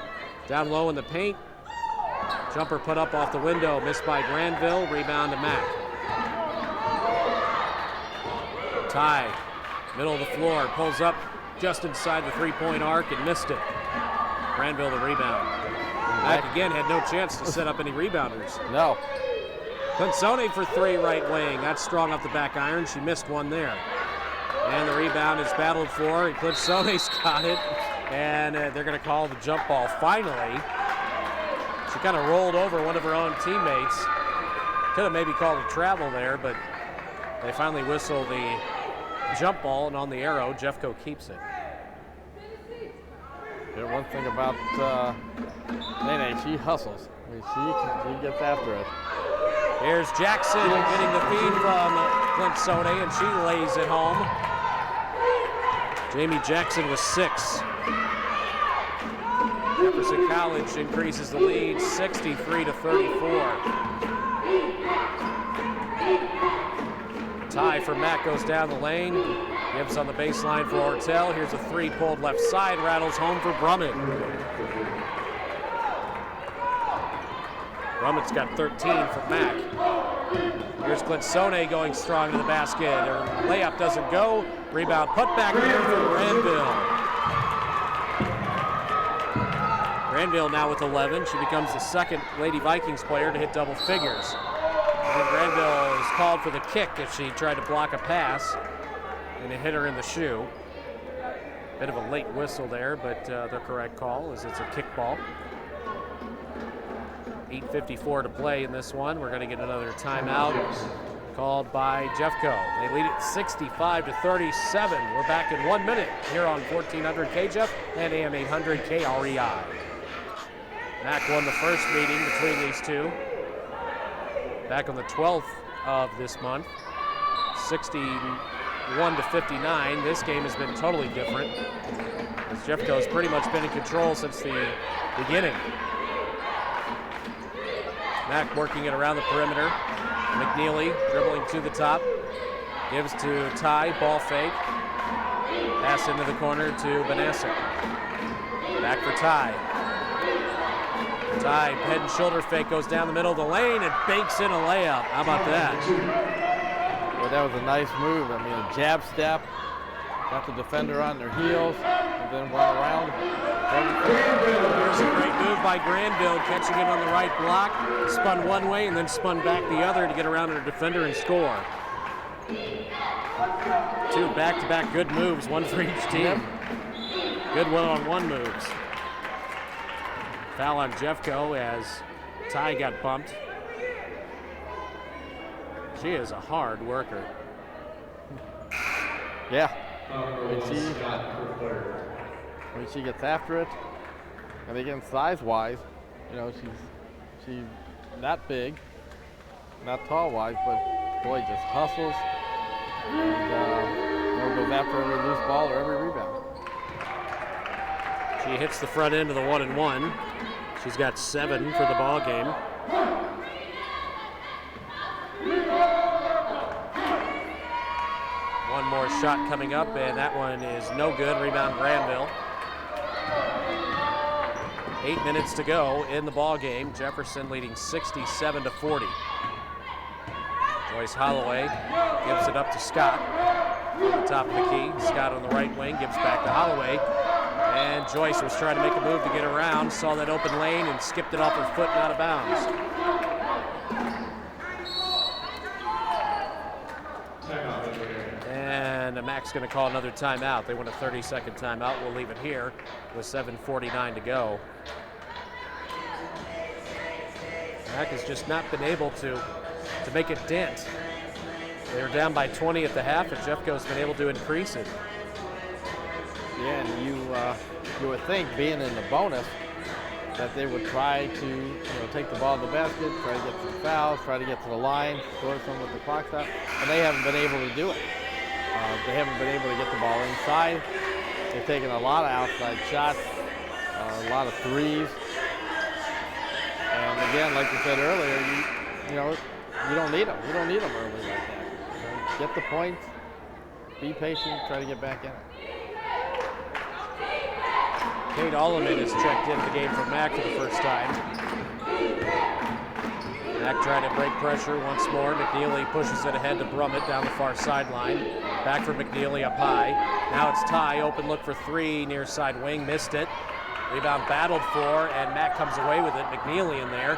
Down low in the paint. Jumper put up off the window, missed by Granville. Rebound to Mack. Ty, middle of the floor, pulls up just inside the three-point arc and missed it. Granville the rebound. Mack again had no chance to set up any rebounders. No. Clinsone for three, right wing. That's strong off the back iron. She missed one there. And the rebound is battled for, and Clinsone's got it. And they're going to call the jump ball finally. She kind of rolled over one of her own teammates. Could have maybe called a travel there, but they finally whistle the jump ball, and on the arrow, Jeffco keeps it. Yeah, one thing about Nene, she hustles. I mean, she gets after it. Here's Jackson getting the feed from Clinsone, and she lays it home. Jamie Jackson with 6. Jefferson College increases the lead 63 to 34. Ty for Mack goes down the lane. Gibbs on the baseline for Ortel. Here's a three pulled left side, rattles home for Brummett. Brummett's got 13 for Mack. Here's Clinsone going strong to the basket. Her layup doesn't go. Rebound put back here for Granville. Granville now with 11. She becomes the second Lady Vikings player to hit double figures. And Granville is called for the kick if she tried to block a pass, and it hit her in the shoe. Bit of a late whistle there, but the correct call is it's a kickball. 8:54 to play in this one. We're going to get another timeout called by Jeffco. They lead it 65 to 37. We're back in 1 minute here on 1400 KJEF and AM 800 KREI. Mack won the first meeting between these two back on the 12th of this month, 61 to 59. This game has been totally different, as Jeffco has pretty much been in control since the beginning. Mack working it around the perimeter. McNeely dribbling to the top. Gives to Ty, ball fake. Pass into the corner to Banasek. Back for Ty. Ty, head and shoulder fake, goes down the middle of the lane and banks in a layup. How about that? Well, that was a nice move. I mean, a jab step, got the defender on their heels, and then went around. Here's a great move by Granville, catching it on the right block. Spun one way and then spun back the other to get around her defender and score. Two back-to-back good moves, one for each team. Good one-on-one moves. Foul on Jeffco as Ty got bumped. She is a hard worker. Yeah. When she gets after it, and again, size-wise, you know, she's not big, not tall-wise, but boy, just hustles and goes after every loose ball or every rebound. She hits the front end of the 1-and-1. She's got 7 for the ball game. One more shot coming up, and that one is no good. Rebound Granville. 8 minutes to go in the ball game. Jefferson leading 67 to 40. Joyce Holloway gives it up to Scott on the top of the key. Scott on the right wing gives back to Holloway. And Joyce was trying to make a move to get around, saw that open lane and skipped it off her foot and out of bounds. And Mack's going to call another timeout. They want a 30-second timeout. We'll leave it here with 7:49 to go. Mack has just not been able to make a dent. They were down by 20 at the half, and Jeffco's been able to increase it. Yeah, and you would think being in the bonus, that they would try to take the ball to the basket, try to get some fouls, try to get to the line, score some with the clock stop, and they haven't been able to do it. They haven't been able to get the ball inside. They've taken a lot of outside shots, a lot of threes. And again, like you said earlier, you don't need them. You don't need them early like that. Get the points, be patient, try to get back in it. Kate Alleman has checked into the game for Mack for the first time. Mack trying to break pressure once more. McNeely pushes it ahead to Brummett down the far sideline. Back for McNeely up high. Now it's Ty, open look for three, near side wing, missed it. Rebound battled for, and Mack comes away with it. McNeely in there.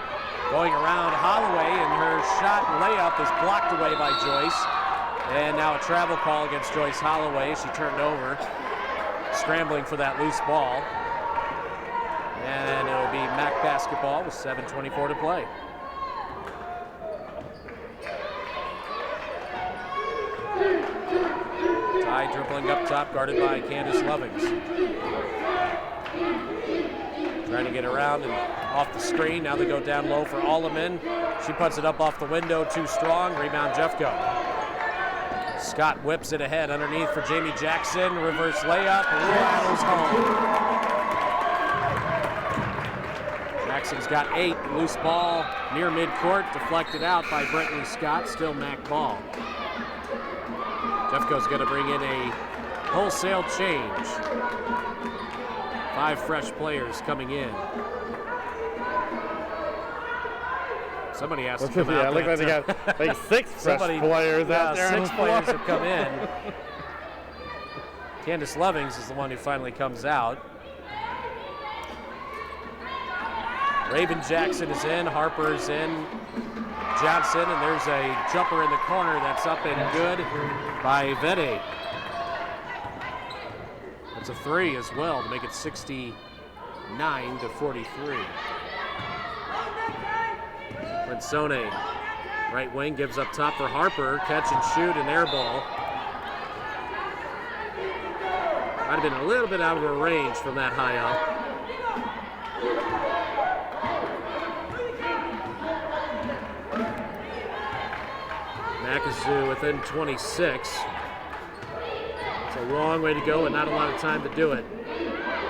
Going around Holloway, and her shot layup is blocked away by Joyce. And now a travel call against Joyce Holloway. She turned over, scrambling for that loose ball. And it'll be Mack basketball with 7:24 to play. Ty dribbling up top, guarded by Candace Lovings. Trying to get around and off the screen. Now they go down low for Alleman. She puts it up off the window, too strong. Rebound Jeffco. Scott whips it ahead underneath for Jamie Jackson. Reverse layup, rattles home. Jackson's got 8. Loose ball near midcourt, deflected out by Brittany Scott. Still Mack ball. Jeffco's going to bring in a wholesale change. 5 fresh players coming in. Somebody has to come out. It looks like they got like 6 fresh players out there. 6 players have come in. Candace Lovings is the one who finally comes out. Raven Jackson is in, Harper's in, Johnson, and there's a jumper in the corner that's up and good by Vede. That's a 3 as well to make it 69 to 43. Rensone, right wing, gives up top for Harper. Catch and shoot, an air ball. Might have been a little bit out of her range from that high up. Nakasu within 26. It's a long way to go and not a lot of time to do it.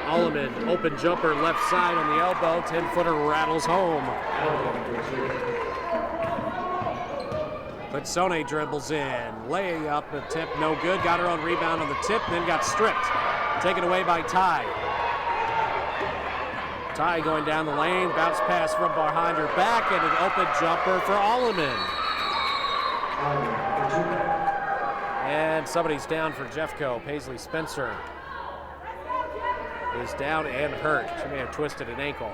Alleman, open jumper, left side on the elbow, 10-footer rattles home. Rensone dribbles in, layup attempt no good, got her own rebound on the tip, then got stripped. Taken away by Ty. Ty going down the lane, bounce pass from behind her back, and an open jumper for Alleman. And somebody's down for Jeffco. Paisley Spencer is down and hurt. She may have twisted an ankle.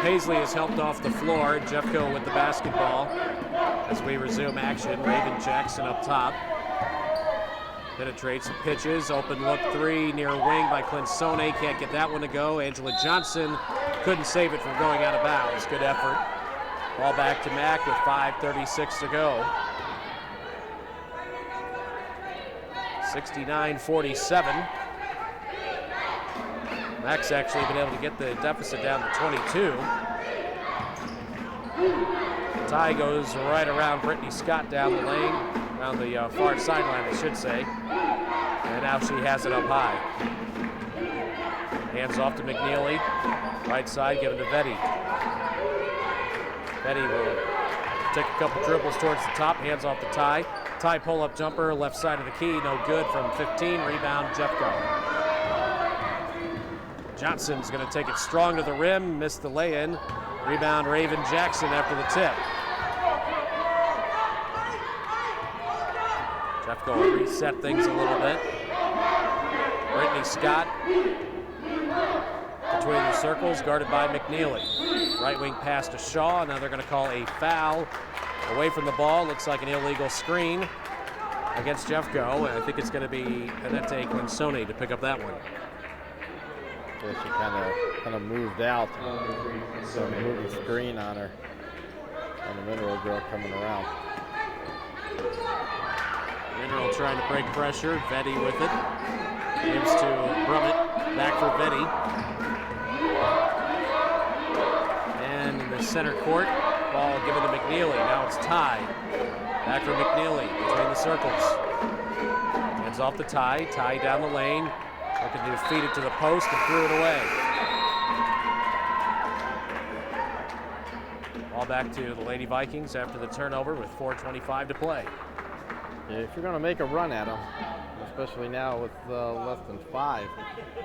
Paisley is helped off the floor. Jeffco with the basketball as we resume action. Raven Jackson up top. Penetrates and pitches. Open look 3 near wing by Clinsone. Can't get that one to go. Angela Johnson couldn't save it from going out of bounds. Good effort. Ball back to Mack with 5:36 to go. 69-47. Mack's actually been able to get the deficit down to 22. Ty goes right around Brittany Scott down the lane, around the far sideline, I should say. And now she has it up high. Hands off to McNeely. Right side, given to Vede. Vede will take a couple dribbles towards the top, hands off to Ty. Ty pull-up jumper, left side of the key, no good from 15. Rebound, Jeffco. Johnson's going to take it strong to the rim, missed the lay-in. Rebound, Raven Jackson after the tip. Jeffco will reset things a little bit. Brittany Scott between the circles, guarded by McNeely. Right wing pass to Shaw. Now they're going to call a foul away from the ball. Looks like an illegal screen against Jeffco. And I think it's going to be Annette Clinsone to pick up that one. She kind of kind of moved out. So move the screen on her. On the Mineral girl coming around. Mineral trying to break pressure. Vetty with it. Gives to Brummett. Back for Vetty. And in the center court, ball given to McNeely. Now it's Ty. Back for McNeely between the circles. Hands off the Ty. Ty down the lane. Looking to feed it to the post and threw it away. Ball back to the Lady Vikings after the turnover with 4:25 to play. Yeah, if you're going to make a run at them, especially now with less than 5,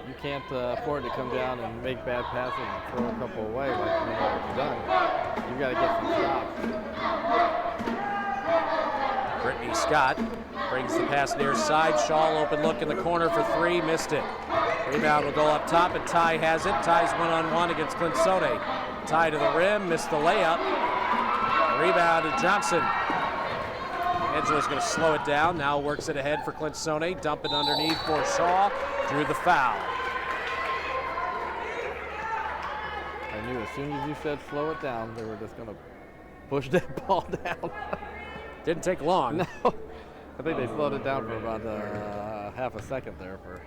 you can't afford to come down and make bad passes and throw a couple away like Mineral's done. You got to get some stops. Brittany Scott brings the pass near side. Shaw open look in the corner for 3, missed it. Rebound will go up top, and Ty has it. Ty's one-on-one against Clinsone. Ty to the rim, missed the layup. Rebound to Johnson. Angela's going to slow it down. Now works it ahead for Clinsone. Dump it underneath for Shaw. Drew the foul. I knew as soon as you said slow it down, they were just going to push that ball down. Didn't take long. No. I think they slowed it down for about half a second there for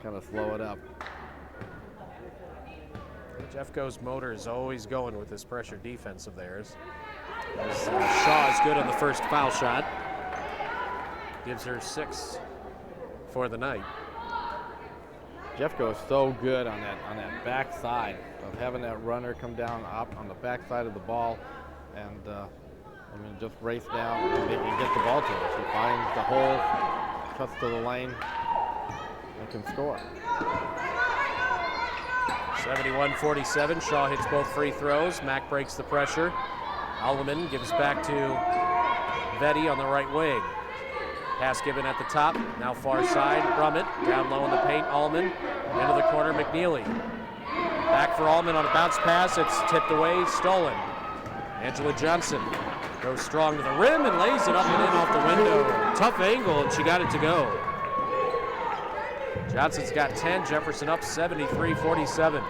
kind of slow it up. Jeffco's motor is always going with this pressure defense of theirs. As Shaw is good on the first foul shot. Gives her 6 for the night. Jeffco is so good on that back side of having that runner come down up on the back side of the ball and just race down and get the ball to her. She finds the hole, cuts to the lane, and can score. 71-47. Shaw hits both free throws. Mack breaks the pressure. Alleman gives back to Vetty on the right wing. Pass given at the top. Now far side. Brummett down low in the paint. Allman into the corner. McNeely. Back for Allman on a bounce pass. It's tipped away. Stolen. Angela Johnson goes strong to the rim and lays it up and in off the window. Tough angle, and she got it to go. Johnson's got 10. Jefferson up 73-47.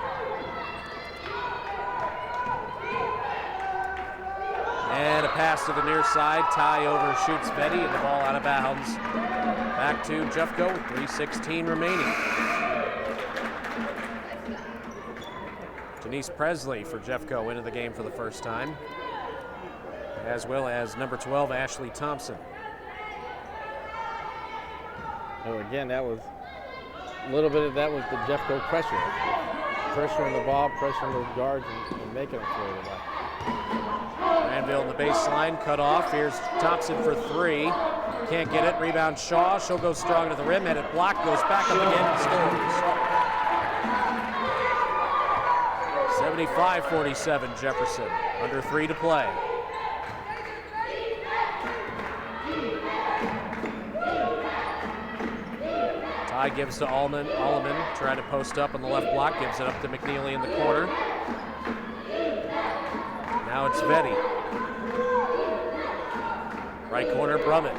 And a pass to the near side. Ty overshoots Vetty and the ball out of bounds. Back to Jeffco with 3:16 remaining. Denise Presley for Jeffco into the game for the first time, as well as number 12, Ashley Thompson. Oh, again, that was a little bit of that was the Jeffco pressure. Pressuring the ball, pressuring those guards, and making it throw it away. Granville in the baseline, cut off. Here's Thompson for 3. Can't get it. Rebound Shaw. She'll go strong to the rim. Had it blocked. Goes back up again and scores. 75-47 Jefferson. Under 3 to play. Ty gives to Alleman. Trying to post up on the left block. Gives it up to McNeely in the corner. Now it's Vetty. Right corner, Brummett.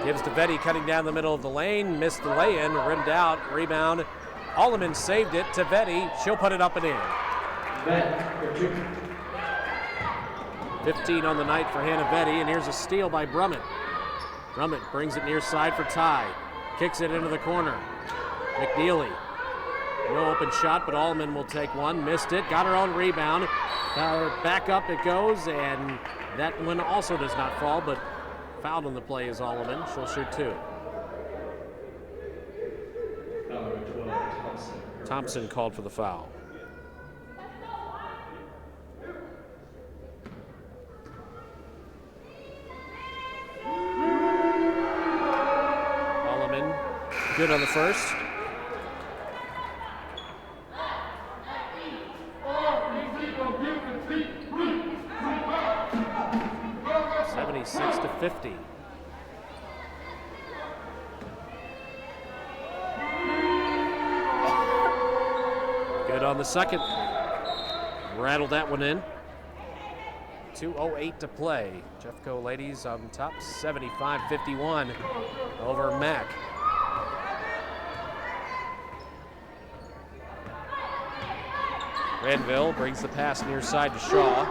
Gives to Vetty, cutting down the middle of the lane. Missed the lay-in, rimmed out. Rebound. Alleman saved it to Vetty. She'll put it up and in. 15 on the night for Hannah Vetty, and here's a steal by Brummett. Brummett brings it near side for Ty. Kicks it into the corner. McNeely. No open shot, but Alleman will take one. Missed it. Got her own rebound. Back up it goes, and that one also does not fall, but fouled on the play is Alleman. She'll shoot 2. Thompson called for the foul. Alleman, good on the first. 76-50. Good on the second. Rattled that one in. 2:08 to play. Jeffco ladies on top, 75-51 over Mack. Granville brings the pass near side to Shaw.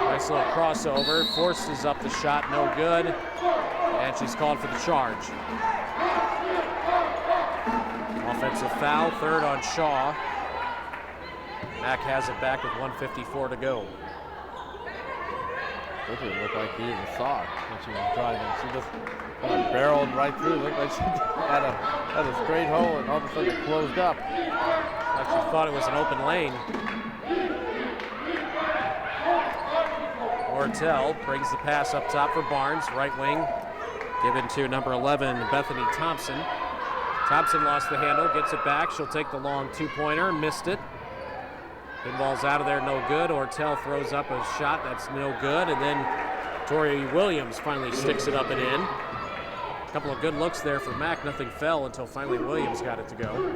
Nice little crossover, forces up the shot, no good. And she's called for the charge. Offensive foul, third on Shaw. Mack has it back with 1:54 to go. It didn't look like he even saw it when she was driving. She just kind of barreled right through. It looked like she had a straight hole, and all of a sudden it closed up. Like she thought it was an open lane. Ortel brings the pass up top for Barnes, right wing, given to number 11, Bethany Thompson. Thompson lost the handle, gets it back. She'll take the long two-pointer, missed it. Pinball's out of there, no good. Ortel throws up a shot, that's no good. And then Tori Williams finally sticks it up and in. A couple of good looks there for Mack. Nothing fell until finally Williams got it to go.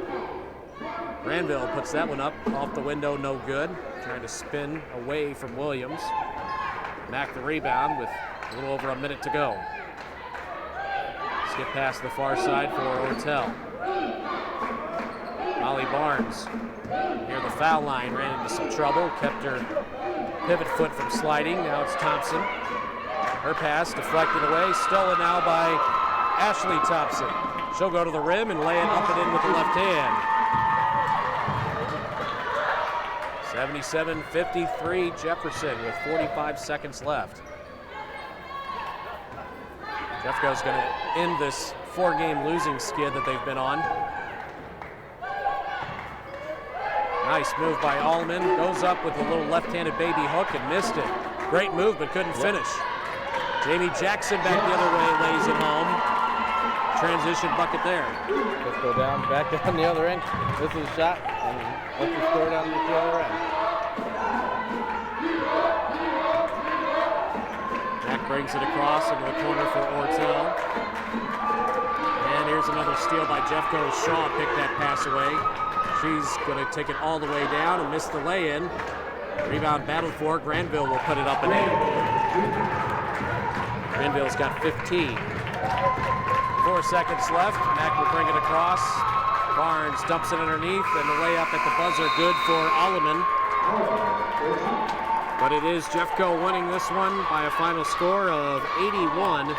Granville puts that one up off the window, no good. Trying to spin away from Williams. Mack the rebound with a little over a minute to go. Skip past the far side for Ortel. Molly Barnes near the foul line, ran into some trouble, kept her pivot foot from sliding. Now it's Thompson. Her pass deflected away, stolen now by Ashley Thompson. She'll go to the rim and lay it up and in with the left hand. 77-53 Jefferson with 45 seconds left. Jeffco's going to end this 4-game losing skid that they've been on. Nice move by Allman. Goes up with a little left-handed baby hook and missed it. Great move, but couldn't finish. Jamie Jackson back the other way, lays it home. Transition bucket there. Let's go down, back down the other end. This is a shot, and let's just score down the other end. Mack brings it across into the corner for Ortel. And here's another steal by Jeffco. Shaw picked that pass away. She's going to take it all the way down and miss the lay-in. Rebound battle for Granville will put it up and in. Granville's got 15. 4 seconds left. Mack will bring it across. Barnes dumps it underneath, and the way up at the buzzer good for Alleman. But it is Jeffco winning this one by a final score of 81-55.